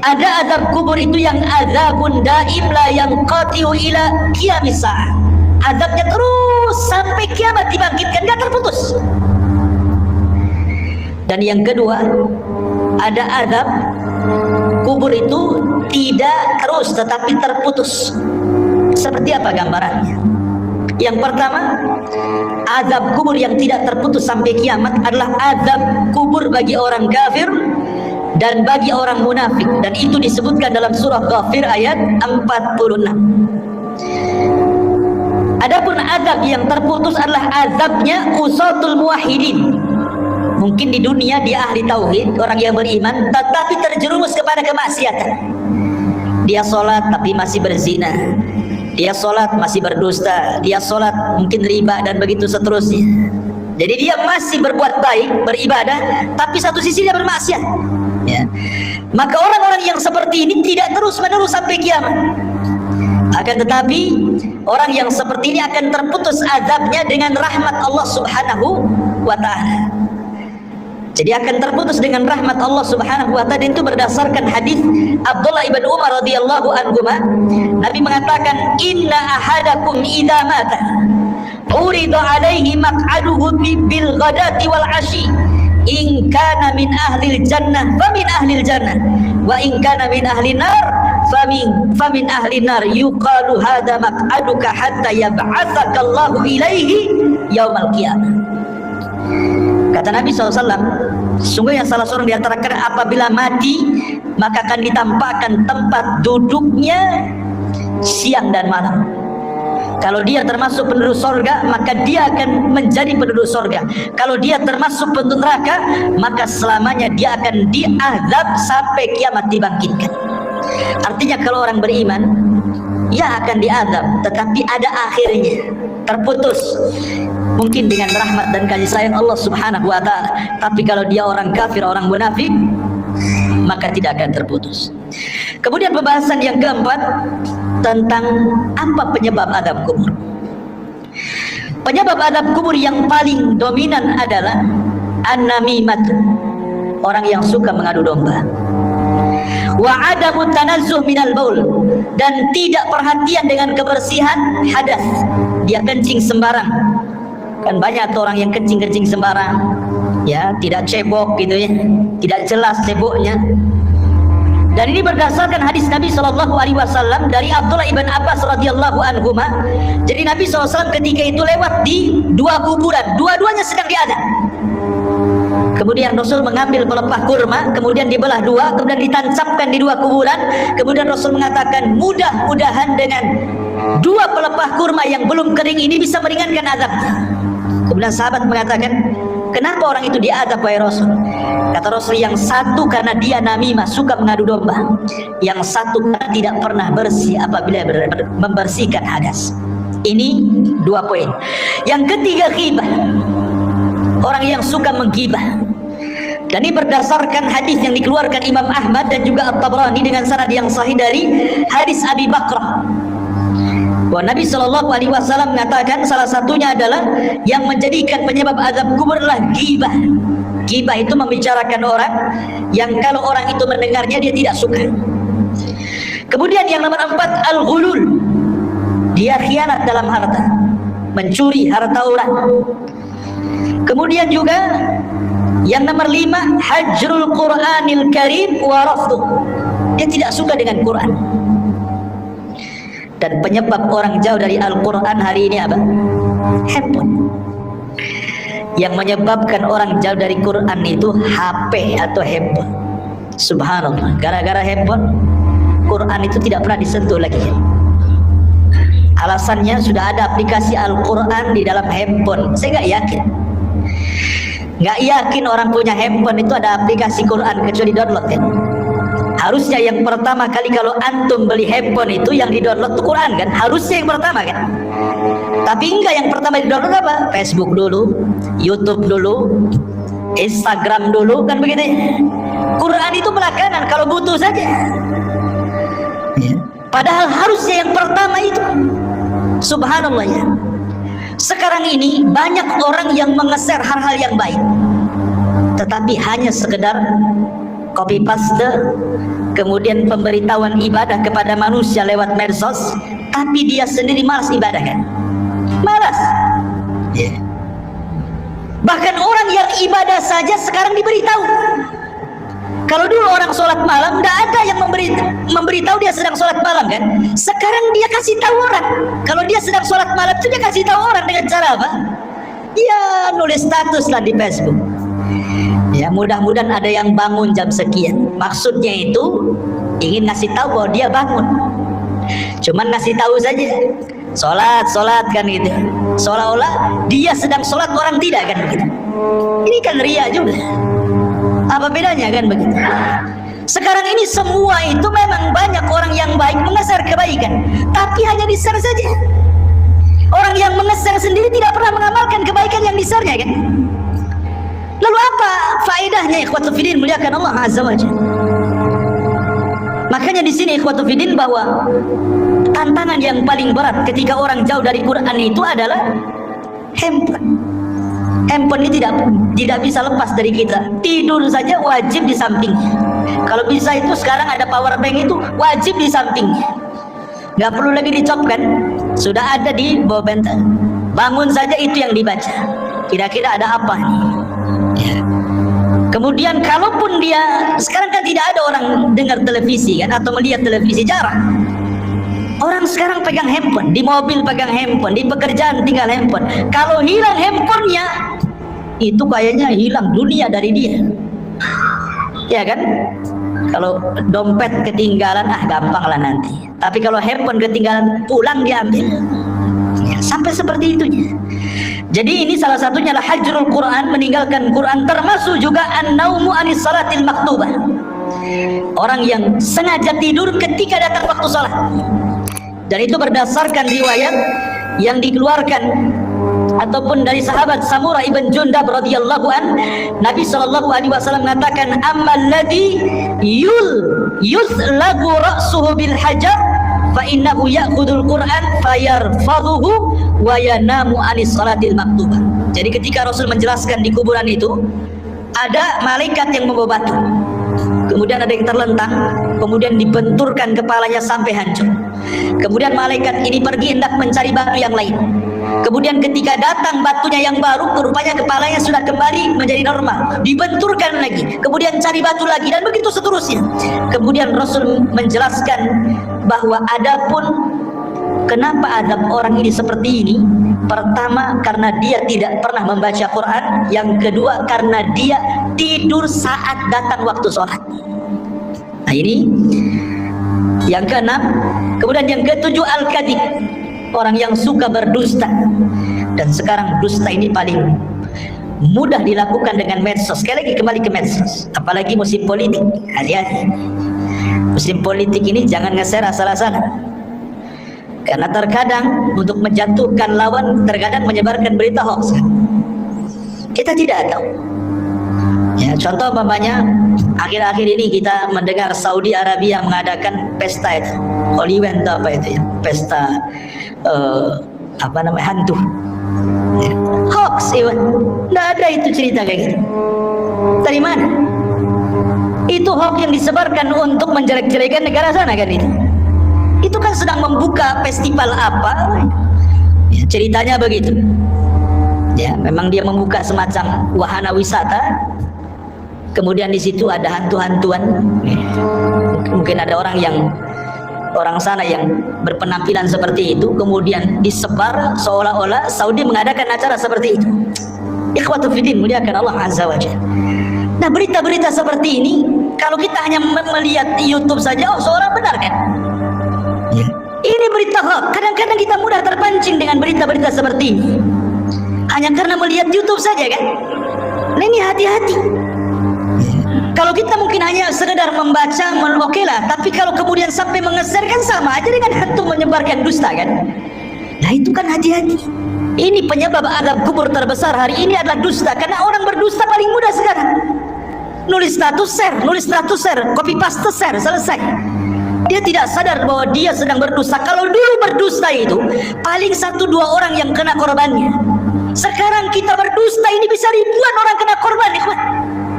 Ada adab kubur itu yang azabun daim la yanqati'u ila qiyamis sa'ah. Adabnya terus sampai kiamat dibangkitkan, enggak terputus. Dan yang kedua, ada adab kubur itu tidak terus tetapi terputus. Seperti apa gambarannya? Yang pertama, azab kubur yang tidak terputus sampai kiamat adalah azab kubur bagi orang kafir dan bagi orang munafik, dan itu disebutkan dalam surah Ghafir ayat 46. Adapun azab yang terputus adalah azabnya usatul muwahhidin. Mungkin di dunia dia ahli tauhid, orang yang beriman, tetapi terjerumus kepada kemaksiatan. Dia sholat tapi masih berzina, dia sholat masih berdusta, dia sholat mungkin riba, dan begitu seterusnya. Jadi dia masih berbuat baik, beribadah, tapi satu sisi dia bermaksiat, ya. Maka orang-orang yang seperti ini tidak terus-menerus sampai kiamat. Akan tetapi orang yang seperti ini akan terputus azabnya dengan rahmat Allah Subhanahu wa ta'ala. Jadi akan terputus dengan rahmat Allah Subhanahu wa ta'ala. Itu berdasarkan hadis Abdullah ibn Umar radhiyallahu anhuma. Nabi mengatakan, inna ahadakum idza mata urida alaihi maq'aduhu bil ghadati wal 'ashi. In kana min ahlil jannah famin ahlil jannah, wa in kana min ahlin nar famin ahlin nar. Yuqalu hadza maq'aduka hatta yab'atsaka Allahu ilaihi yaumal qiyamah. Kata Nabi SAW, sungguhnya salah seorang di antara kalian apabila mati, maka akan ditampakkan tempat duduknya siang dan malam. Kalau dia termasuk penduduk sorga, maka dia akan menjadi penduduk sorga. Kalau dia termasuk penduduk neraka, maka selamanya dia akan diazab sampai kiamat dibangkitkan. Artinya kalau orang beriman, ya akan diazab, tetapi ada akhirnya, terputus. mungkin dengan rahmat dan kasih sayang Allah Subhanahu wa taala. Tapi kalau dia orang kafir, orang munafik, maka tidak akan terputus. Kemudian pembahasan yang keempat tentang apa penyebab azab kubur. Penyebab azab kubur yang paling dominan adalah an-namimat, orang yang suka mengadu domba. Wa adamu tanazzuh minal baul, dan tidak perhatian dengan kebersihan hadas. Dia kencing sembarang. Kan banyak orang yang kencing sembarang, ya, tidak cebok gitu ya, tidak jelas ceboknya. Dan ini berdasarkan hadis Nabi SAW dari Abdullah ibn Abbas radhiyallahu anhuma. Jadi Nabi SAW ketika itu lewat di dua kuburan, dua-duanya sedang diadab. Kemudian Rasul mengambil pelepah kurma, kemudian dibelah dua, kemudian ditancapkan di dua kuburan. Kemudian Rasul mengatakan, mudah-mudahan dengan dua pelepah kurma yang belum kering ini bisa meringankan azabnya. Kemudian sahabat mengatakan, kenapa orang itu diadab wahai Rasul? Kata Rasul, yang satu karena dia namimah, suka mengadu domba. Yang satu karena tidak pernah bersih apabila membersihkan hadas. Ini dua poin. Yang ketiga, ghibah. Orang yang suka menggibah. Dan ini berdasarkan hadis yang dikeluarkan Imam Ahmad dan juga At-Tabrani dengan sanad yang sahih dari hadis Abi Bakrah. Bahwa Nabi SAW mengatakan salah satunya adalah yang menjadikan penyebab azab kubur adalah ghibah. Ghibah itu membicarakan orang yang kalau orang itu mendengarnya dia tidak suka. Kemudian yang nomor 4, al-ghulul. Dia khianat dalam harta, mencuri harta orang. Kemudian juga yang nomor 5, hajrul Qur'anil Karim wa rafduh. Dia tidak suka dengan Quran. Dan penyebab orang jauh dari Al-Quran hari ini apa? Handphone. Yang menyebabkan orang jauh dari Quran itu HP atau handphone. Subhanallah, gara-gara handphone, Quran itu tidak pernah disentuh lagi. Alasannya sudah ada aplikasi Al-Quran di dalam handphone. Saya nggak yakin orang punya handphone itu ada aplikasi Quran kecuali download kan. Harusnya yang pertama kali kalau antum beli handphone itu yang di-download itu Quran kan? Harusnya yang pertama kan? Tapi enggak, yang pertama di-download apa? Facebook dulu, YouTube dulu, Instagram dulu, kan begitu ya? Quran itu belakangan kalau butuh saja. Padahal harusnya yang pertama itu. Subhanallah ya. Sekarang ini banyak orang yang mengeser hal-hal yang baik, tetapi hanya sekedar copy paste, kemudian pemberitahuan ibadah kepada manusia lewat medsos, tapi dia sendiri malas ibadah kan? Malas. Bahkan orang yang ibadah saja sekarang diberitahu. Kalau dulu orang sholat malam, tidak ada yang memberitahu dia sedang sholat malam kan? Sekarang dia kasih tahu orang. Kalau dia sedang sholat malam itu dia kasih tahu orang dengan cara apa? Ya nulis status lah di Facebook. Ya mudah-mudahan ada yang bangun jam sekian. Maksudnya itu ingin ngasih tahu bahwa dia bangun. Cuman ngasih tahu saja. Sholat kan gitu. Seolah-olah dia sedang sholat, orang tidak kan begitu. Ini kan ria juga. Apa bedanya kan begitu? Sekarang ini semua itu memang banyak orang yang baik mengeser kebaikan, tapi hanya di-share saja. Orang yang mengeser sendiri tidak pernah mengamalkan kebaikan yang di-share-nya kan? Lalu apa faedahnya ikhwatu fiddin muliakan Allah Azza wa Jalla? Makanya di sini ikhwatu fiddin bahwa tantangan yang paling berat ketika orang jauh dari Quran itu adalah handphone. Handphone ini tidak bisa lepas dari kita. Tidur saja wajib di sampingnya. Kalau bisa itu sekarang ada power bank itu wajib di sampingnya. Nggak perlu lagi dicopkan, sudah ada di bawah bantal. Bangun saja itu yang dibaca. Kira-kira ada apa nih? Ya. Kemudian kalaupun dia sekarang kan tidak ada orang dengar televisi kan atau melihat televisi, jarang. Orang sekarang pegang handphone, di mobil pegang handphone, di pekerjaan tinggal handphone. Kalau hilang handphonenya, itu kayaknya hilang dunia dari dia. Ya kan? Kalau dompet ketinggalan, gampang lah nanti. Tapi kalau handphone ketinggalan, pulang diambil. Ya, sampai seperti itunya. Jadi ini salah satunya adalah hajrul Quran, meninggalkan Quran, termasuk juga an-naumu anis salatil maktubah. Orang yang sengaja tidur ketika datang waktu salat. Dan itu berdasarkan riwayat yang dikeluarkan ataupun dari sahabat Samurah ibn Jundab radhiyallahu an, Nabi sallallahu alaihi wasallam mengatakan ammal ladzi yuzlagu ra'suhu bil hajar fa innahu ya'khudul Qur'an fayarfadhuhu wa yanamu 'anis salatil maktubah. Jadi ketika Rasul menjelaskan di kuburan itu ada malaikat yang membawa batu, kemudian ada yang terlentang, kemudian dibenturkan kepalanya sampai hancur. Kemudian malaikat ini pergi hendak mencari batu yang lain. Kemudian ketika datang batunya yang baru, rupanya kepalanya sudah kembali menjadi normal, dibenturkan lagi, kemudian cari batu lagi, dan begitu seterusnya. Kemudian Rasul menjelaskan bahwa adapun kenapa adab orang ini seperti ini, pertama karena dia tidak pernah membaca Quran, yang kedua karena dia tidur saat datang waktu sholat. Nah ini yang keenam. Kemudian yang ketujuh al-kadhib, orang yang suka berdusta. Dan sekarang dusta ini paling mudah dilakukan dengan medsos. Sekali lagi kembali ke medsos, apalagi musim politik. Hati-hati, musim politik ini jangan nge-share asal-asalan, karena terkadang untuk menjatuhkan lawan, terkadang menyebarkan berita hoax. Kita tidak tahu. Ya, contoh umpamanya akhir-akhir ini kita mendengar Saudi Arabia mengadakan pesta itu, Holy Week apa itu ya, pesta hantu. Ya. Hoax, Iwan. Tidak ada itu cerita kayak gitu. Dari mana? Itu hoax yang disebarkan untuk menjelek-jelekan negara sana kan itu. Itu kan sedang membuka festival apa? Ya, ceritanya begitu. Ya, memang dia membuka semacam wahana wisata. Kemudian di situ ada hantu-hantuan. Mungkin ada orang sana yang berpenampilan seperti itu, kemudian disebar seolah-olah Saudi mengadakan acara seperti itu. Ikhwatu fiddin, muliakan Allah azza wa jalla. Nah, berita-berita seperti ini kalau kita hanya melihat di YouTube saja, oh seorang benar kan? Ya. Ini berita hoax. Kadang-kadang kita mudah terpancing dengan berita-berita seperti ini hanya karena melihat YouTube saja kan? Nah, ini hati-hati. Kalau kita mungkin hanya sekedar membaca, oke lah. Tapi kalau kemudian sampai mengeser kan sama aja dengan hantu menyebarkan dusta kan? Nah itu kan hati-hati. Ini penyebab azab kubur terbesar hari ini adalah dusta. Karena orang berdusta paling mudah sekarang. Nulis status share, copy paste share, selesai. Dia tidak sadar bahwa dia sedang berdusta. Kalau dulu berdusta itu paling 1-2 orang yang kena korbannya. Sekarang kita berdusta ini bisa ribuan orang kena korban, ikhwan.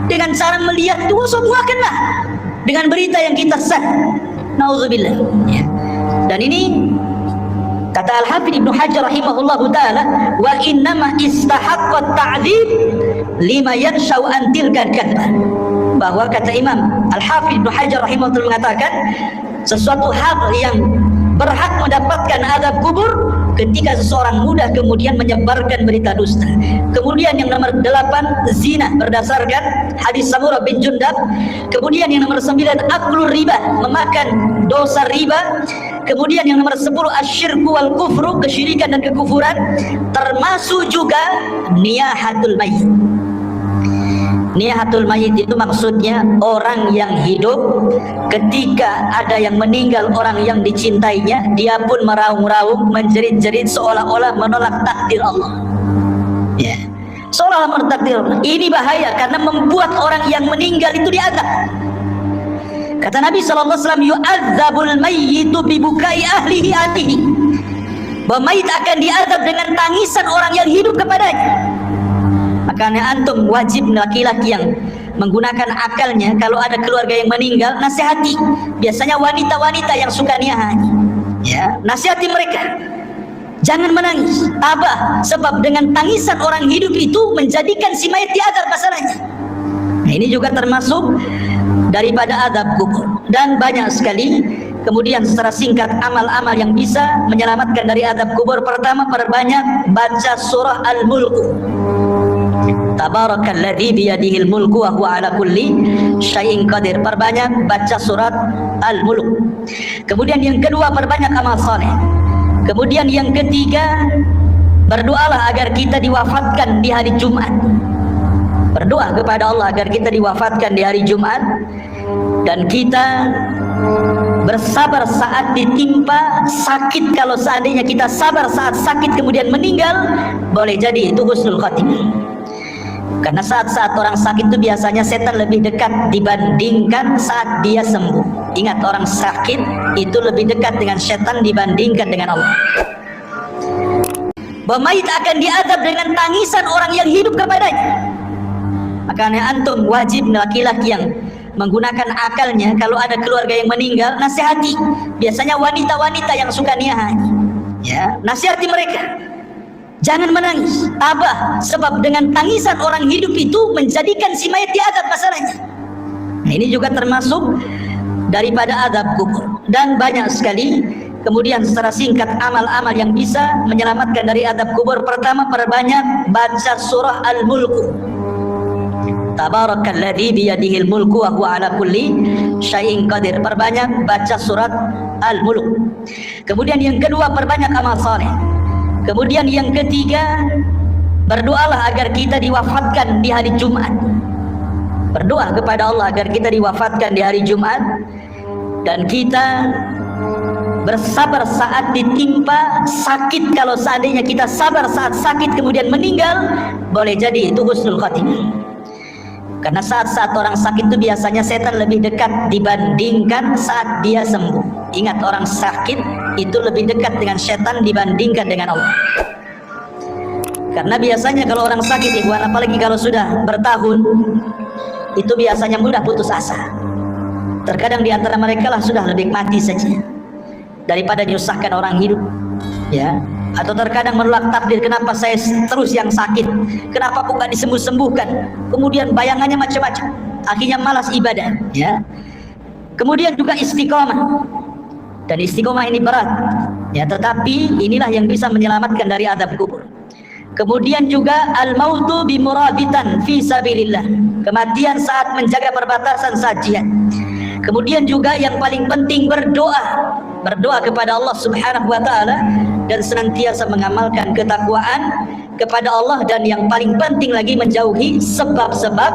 Dengan cara melihat itu semua kena dengan berita yang kita share. Nauzubillah. Ya. Dan ini kata Al-Hafidz Ibnu Hajar rahimahullahu taala, wa innama istahaqqa ta'dzib lima yanshau an tilka kadhbah. Bahwa kata Imam Al-Hafidz Ibnu Hajar rahimahullah mengatakan sesuatu hal yang berhak mendapatkan azab kubur ketika seseorang mudah kemudian menyebarkan berita dusta. Kemudian yang nomor 8 zina berdasarkan hadis Samurah bin Jundab. Kemudian yang nomor 9 aklur riba, memakan dosa riba. Kemudian yang nomor 10 asyirku wal kufru, kesyirikan dan kekufuran, termasuk juga niyahatul mayyit. Niyahatul mayyit itu maksudnya orang yang hidup ketika ada yang meninggal, orang yang dicintainya, dia pun meraung-raung, menjerit-jerit seolah-olah menolak takdir Allah. Ya, seolah menolak takdir Allah. Ini bahaya karena membuat orang yang meninggal itu diazab. Kata Nabi SAW, yu'adzabul mayyitu bibukai ahlihi atihi. Bahwa mayit akan diazab dengan tangisan orang yang hidup kepadanya. Makanya antum wajib, laki-laki yang menggunakan akalnya, kalau ada keluarga yang meninggal, nasihati. Biasanya wanita-wanita yang suka niyahan, ya, nasihati mereka. Jangan menangis, tabah, sebab dengan tangisan orang hidup itu menjadikan si mayat diazab masalahnya. Nah, ini juga termasuk daripada azab kubur. Dan banyak sekali. Kemudian secara singkat amal-amal yang bisa menyelamatkan dari azab kubur. Pertama, perbanyak baca surah Al-Mulk. Tabarakalladzi biyadihil mulku wa huwa ala kulli syai'in qadir. Perbanyak baca surat Al-Mulk. Kemudian yang kedua, perbanyak amal saleh. Kemudian yang ketiga, berdoalah agar kita diwafatkan di hari Jumat. Berdoa kepada Allah agar kita diwafatkan di hari Jumat dan kita bersabar saat ditimpa sakit. Kalau seandainya kita sabar saat sakit kemudian meninggal, boleh jadi itu husnul khatimah. Karena saat-saat orang sakit itu biasanya setan lebih dekat dibandingkan saat dia sembuh. Ingat, orang sakit itu lebih dekat dengan setan dibandingkan dengan Allah. Bahwa mayit akan diazab dengan tangisan orang yang hidup kepadanya. Makanya antum wajib, laki-laki yang menggunakan akalnya, kalau ada keluarga yang meninggal, nasihati. Biasanya wanita-wanita yang suka niyah, ya, nasihati mereka. Jangan menangis, tabah, sebab dengan tangisan orang hidup itu menjadikan si mayat diazab masalahnya. Nah, ini juga termasuk daripada azab kubur. Dan banyak sekali. Kemudian secara singkat amal-amal yang bisa menyelamatkan dari azab kubur. Pertama, perbanyak baca surah Al-Mulku. Tabarakalladzi biyadihil mulku wa huwa ala kulli syai'in qadir. Perbanyak baca surat Al-Mulk. Kemudian yang kedua, perbanyak amal saleh. Kemudian yang ketiga, berdoalah agar kita diwafatkan di hari Jumat. Berdoa kepada Allah agar kita diwafatkan di hari Jumat. Dan kita bersabar saat ditimpa sakit. Kalau seandainya kita sabar saat sakit kemudian meninggal, boleh jadi itu husnul khatimah. Karena saat-saat orang sakit itu biasanya setan lebih dekat dibandingkan saat dia sembuh. Ingat, orang sakit itu lebih dekat dengan setan dibandingkan dengan Allah. Karena biasanya kalau orang sakit, ikhwan, apalagi kalau sudah bertahun, itu biasanya mudah putus asa. Terkadang di antara mereka lah sudah lebih mati saja daripada diusahkan orang hidup, ya. Atau terkadang menolak takdir, kenapa saya terus yang sakit, kenapa kok gak disembuh-sembuhkan. Kemudian bayangannya macam-macam, akhirnya malas ibadah, ya. Kemudian juga istiqomah, dan istiqomah ini berat, ya, tetapi inilah yang bisa menyelamatkan dari azab kubur. Kemudian juga al-mautu bimurabitan fi sabilillah, kematian saat menjaga perbatasan saat jihad. Kemudian juga yang paling penting, berdoa kepada Allah Subhanahu wa taala dan senantiasa mengamalkan ketakwaan kepada Allah, dan yang paling penting lagi menjauhi sebab-sebab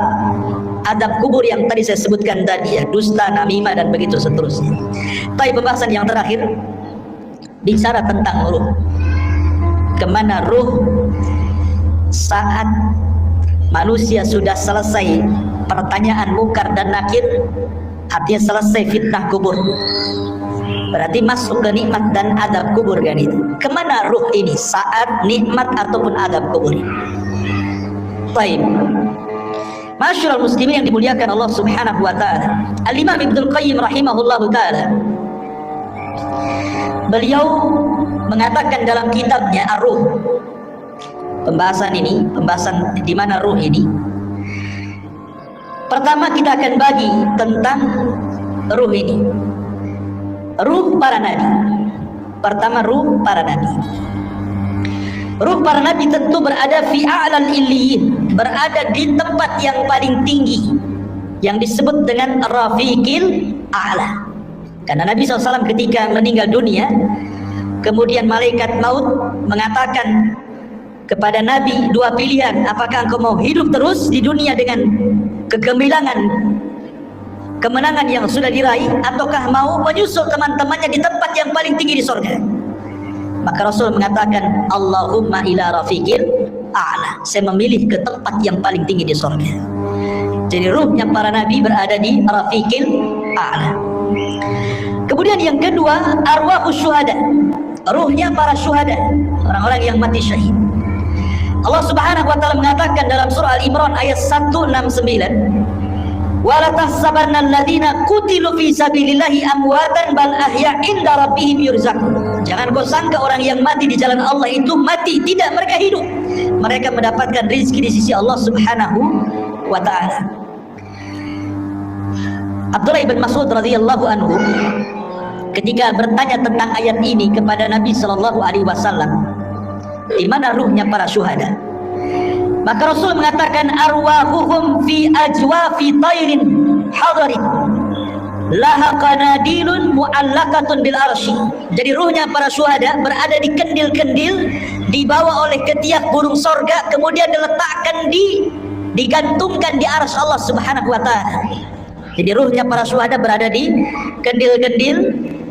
adab kubur yang tadi saya sebutkan tadi, ya, dusta, namimah dan begitu seterusnya. Tapi pembahasan yang terakhir bicara tentang ruh. Kemana ruh saat manusia sudah selesai pertanyaan mungkar dan nakir, artinya selesai fitnah kubur, berarti masuk ke nikmat dan adab kubur, kan itu. Kemana ruh ini saat nikmat ataupun adab kubur? Baik, masyaallah muslimin yang dimuliakan Allah Subhanahu wa taala. Al-Imam Ibnu Qayyim rahimahullahu taala, beliau mengatakan dalam kitabnya Ar-Ruh, pembahasan di mana ruh ini. Pertama kita akan bagi tentang ruh ini. Ruh para nabi. Pertama, ruh para nabi. Ruh para nabi tentu berada fi a'lal illiyin, berada di tempat yang paling tinggi, yang disebut dengan rafiqil a'la. Karena Nabi SAW ketika meninggal dunia, kemudian malaikat maut mengatakan kepada Nabi dua pilihan, apakah engkau mau hidup terus di dunia dengan kegemilangan, kemenangan yang sudah diraih, ataukah mau menyusul teman-temannya di tempat yang paling tinggi di surga? Maka Rasul mengatakan, Allahumma ila rafiqil a'la, saya memilih ke tempat yang paling tinggi di surga. Jadi ruhnya para nabi berada di rafiqil a'la. Kemudian yang kedua, arwahus syuhada, ruhnya para syuhada, orang-orang yang mati syahid. Allah Subhanahu wa taala mengatakan dalam surah Al-Imran ayat 169, wala tahsabanna alladziina qutilu fi sabilillahi amwatan bal ahya' inda rabbihim yurzaqun. Jangan kau sangka orang yang mati di jalan Allah itu mati, tidak, mereka hidup. Mereka mendapatkan rezeki di sisi Allah Subhanahu wa taala. Abdullah bin Mas'ud radhiyallahu anhu ketika bertanya tentang ayat ini kepada Nabi sallallahu alaihi wasallam, di mana ruhnya para syuhada? Maka Rasul mengatakan, arwahuhum fi ajwafi tayrin hadarin laha qanadilun mu'allaqatun bil arsy. Jadi ruhnya para syuhada berada di kendil-kendil, dibawa oleh ketiak burung sorga, kemudian diletakkan digantungkan di arsy Allah Subhanahu wa taala. Jadi ruhnya para syuhada berada di kendil-kendil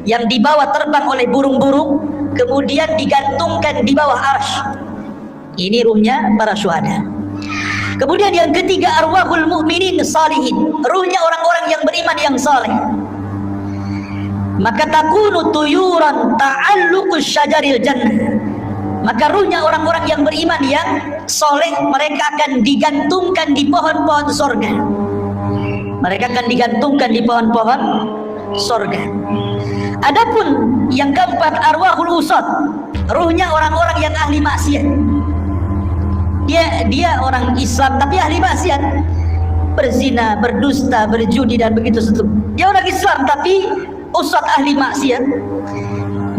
yang dibawa terbang oleh burung-burung, kemudian digantungkan di bawah arsy. Ini ruhnya para syuhada. Kemudian yang ketiga, arwahul mu'minin salihin, ruhnya orang-orang yang beriman yang saleh. Maka takunu tuyuran ta'alluqus syajaril jannah. Maka ruhnya orang-orang yang beriman yang soleh, mereka akan digantungkan di pohon-pohon surga. Mereka akan digantungkan di pohon-pohon surga. Adapun yang keempat, arwahul usad, ruhnya orang-orang yang ahli maksiat. Dia orang Islam tapi ahli maksiat, berzina, berdusta, berjudi dan begitu seterusnya. Dia orang Islam tapi usad ahli maksiat.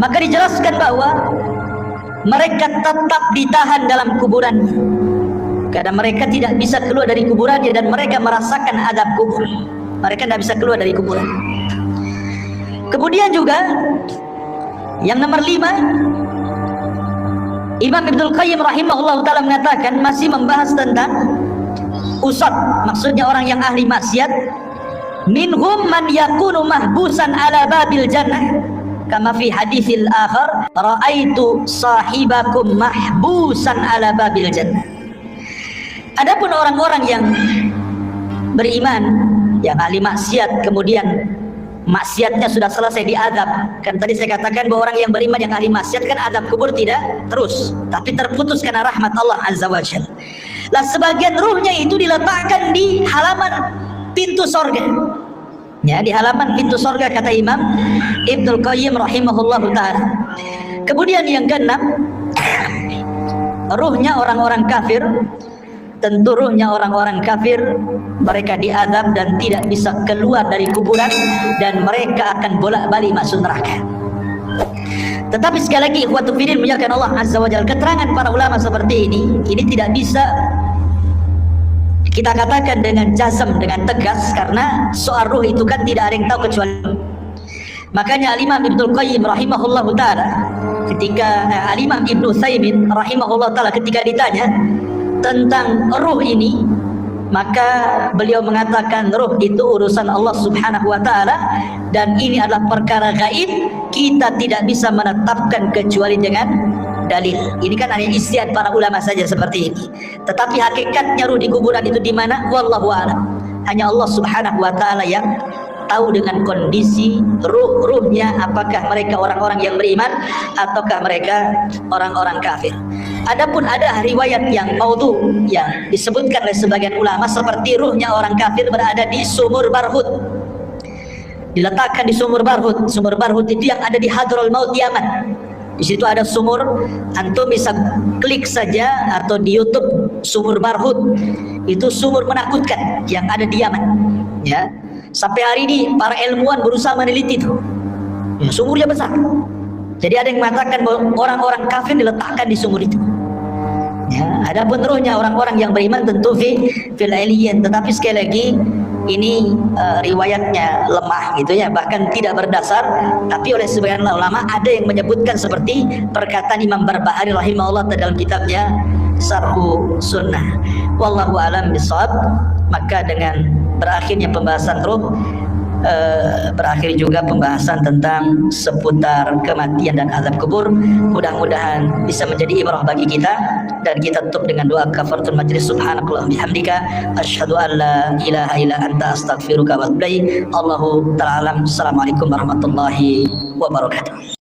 Maka dijelaskan bahwa mereka tetap ditahan dalam kuburannya, karena mereka tidak bisa keluar dari kuburannya dan mereka merasakan adab kubur. Mereka tidak bisa keluar dari kuburan. Kemudian juga yang nomor 5, Imam Ibnul Qayyim rahimahullah ta'ala mengatakan, masih membahas tentang usad, maksudnya orang yang ahli maksiat. Minhum man yakunu mahbusan ala babil jannah, kama fi haditsil akhar, ra'aitu sahibakum mahbusan ala babil jannah. Adapun orang-orang yang beriman, yang ahli maksiat, kemudian maksiatnya sudah selesai diadab. Kan tadi saya katakan bahwa orang yang beriman yang ahli maksiat kan adab kubur tidak terus, tapi terputus karena rahmat Allah Azza wa Jalla. Lah sebagian ruhnya itu diletakkan di halaman pintu sorga. Ya, di halaman pintu sorga kata Imam Ibnul Qayyim rahimahullah ta'ala. Kemudian yang keenam, ruhnya orang-orang kafir. Tentu ruhnya orang-orang kafir, mereka diazab dan tidak bisa keluar dari kuburan, dan mereka akan bolak-balik masuk neraka. Tetapi sekali lagi, ikhwatu fiddin muliakan Allah Azza wa Jalla, keterangan para ulama seperti ini tidak bisa kita katakan dengan jazm, dengan tegas, karena soal ruh itu kan tidak ada yang tahu kecuali. Makanya Al-Imam Ibnul Qayyim rahimahullahu ta'ala ketika Al-Imam Ibnu Utsaimin rahimahullahu ta'ala ketika ditanya tentang ruh ini, maka beliau mengatakan ruh itu urusan Allah Subhanahu wa ta'ala, dan ini adalah perkara gaib, kita tidak bisa menetapkan kecuali dengan dalil. Ini kan hanya ijtihad para ulama saja seperti ini. Tetapi hakikatnya ruh di kuburan itu di mana? Wallahu a'lam. Hanya Allah Subhanahu wa ta'ala yang tahu dengan kondisi ruhnya, apakah mereka orang-orang yang beriman ataukah mereka orang-orang kafir. Adapun ada riwayat yang maudhu yang disebutkan oleh sebagian ulama, seperti ruhnya orang kafir berada di sumur Barhut, diletakkan di sumur Barhut. Sumur Barhut itu yang ada di Hadrul Maut Yaman. Di situ ada sumur, antum bisa klik saja atau di YouTube sumur Barhut. Itu sumur menakutkan yang ada di Yaman. Ya, sampai hari ini para ilmuwan berusaha meneliti itu. Ya, sumurnya besar. Jadi ada yang mengatakan bahwa orang-orang kafir diletakkan di sumur itu. Ya, adapun ruhnya orang-orang yang beriman tentu fil aliyyin, tetapi sekali lagi ini riwayatnya lemah gitu ya, bahkan tidak berdasar. Tapi oleh sebagian ulama ada yang menyebutkan seperti perkataan Imam Barbahari rahimahullah dalam kitabnya Syarhu Sunnah. Wallahu a'lam bishawab. Maka dengan berakhirnya pembahasan ruh, berakhir juga pembahasan tentang seputar kematian dan azab kubur. Mudah-mudahan bisa menjadi ibrah bagi kita, dan kita tutup dengan doa kafaratul majlis. Subhanakallahumma bihamdika asyhadu an la ilaha illa anta astaghfiruka wa atubu ilaik. Allahu ta'ala alam. Assalamualaikum warahmatullahi wabarakatuh.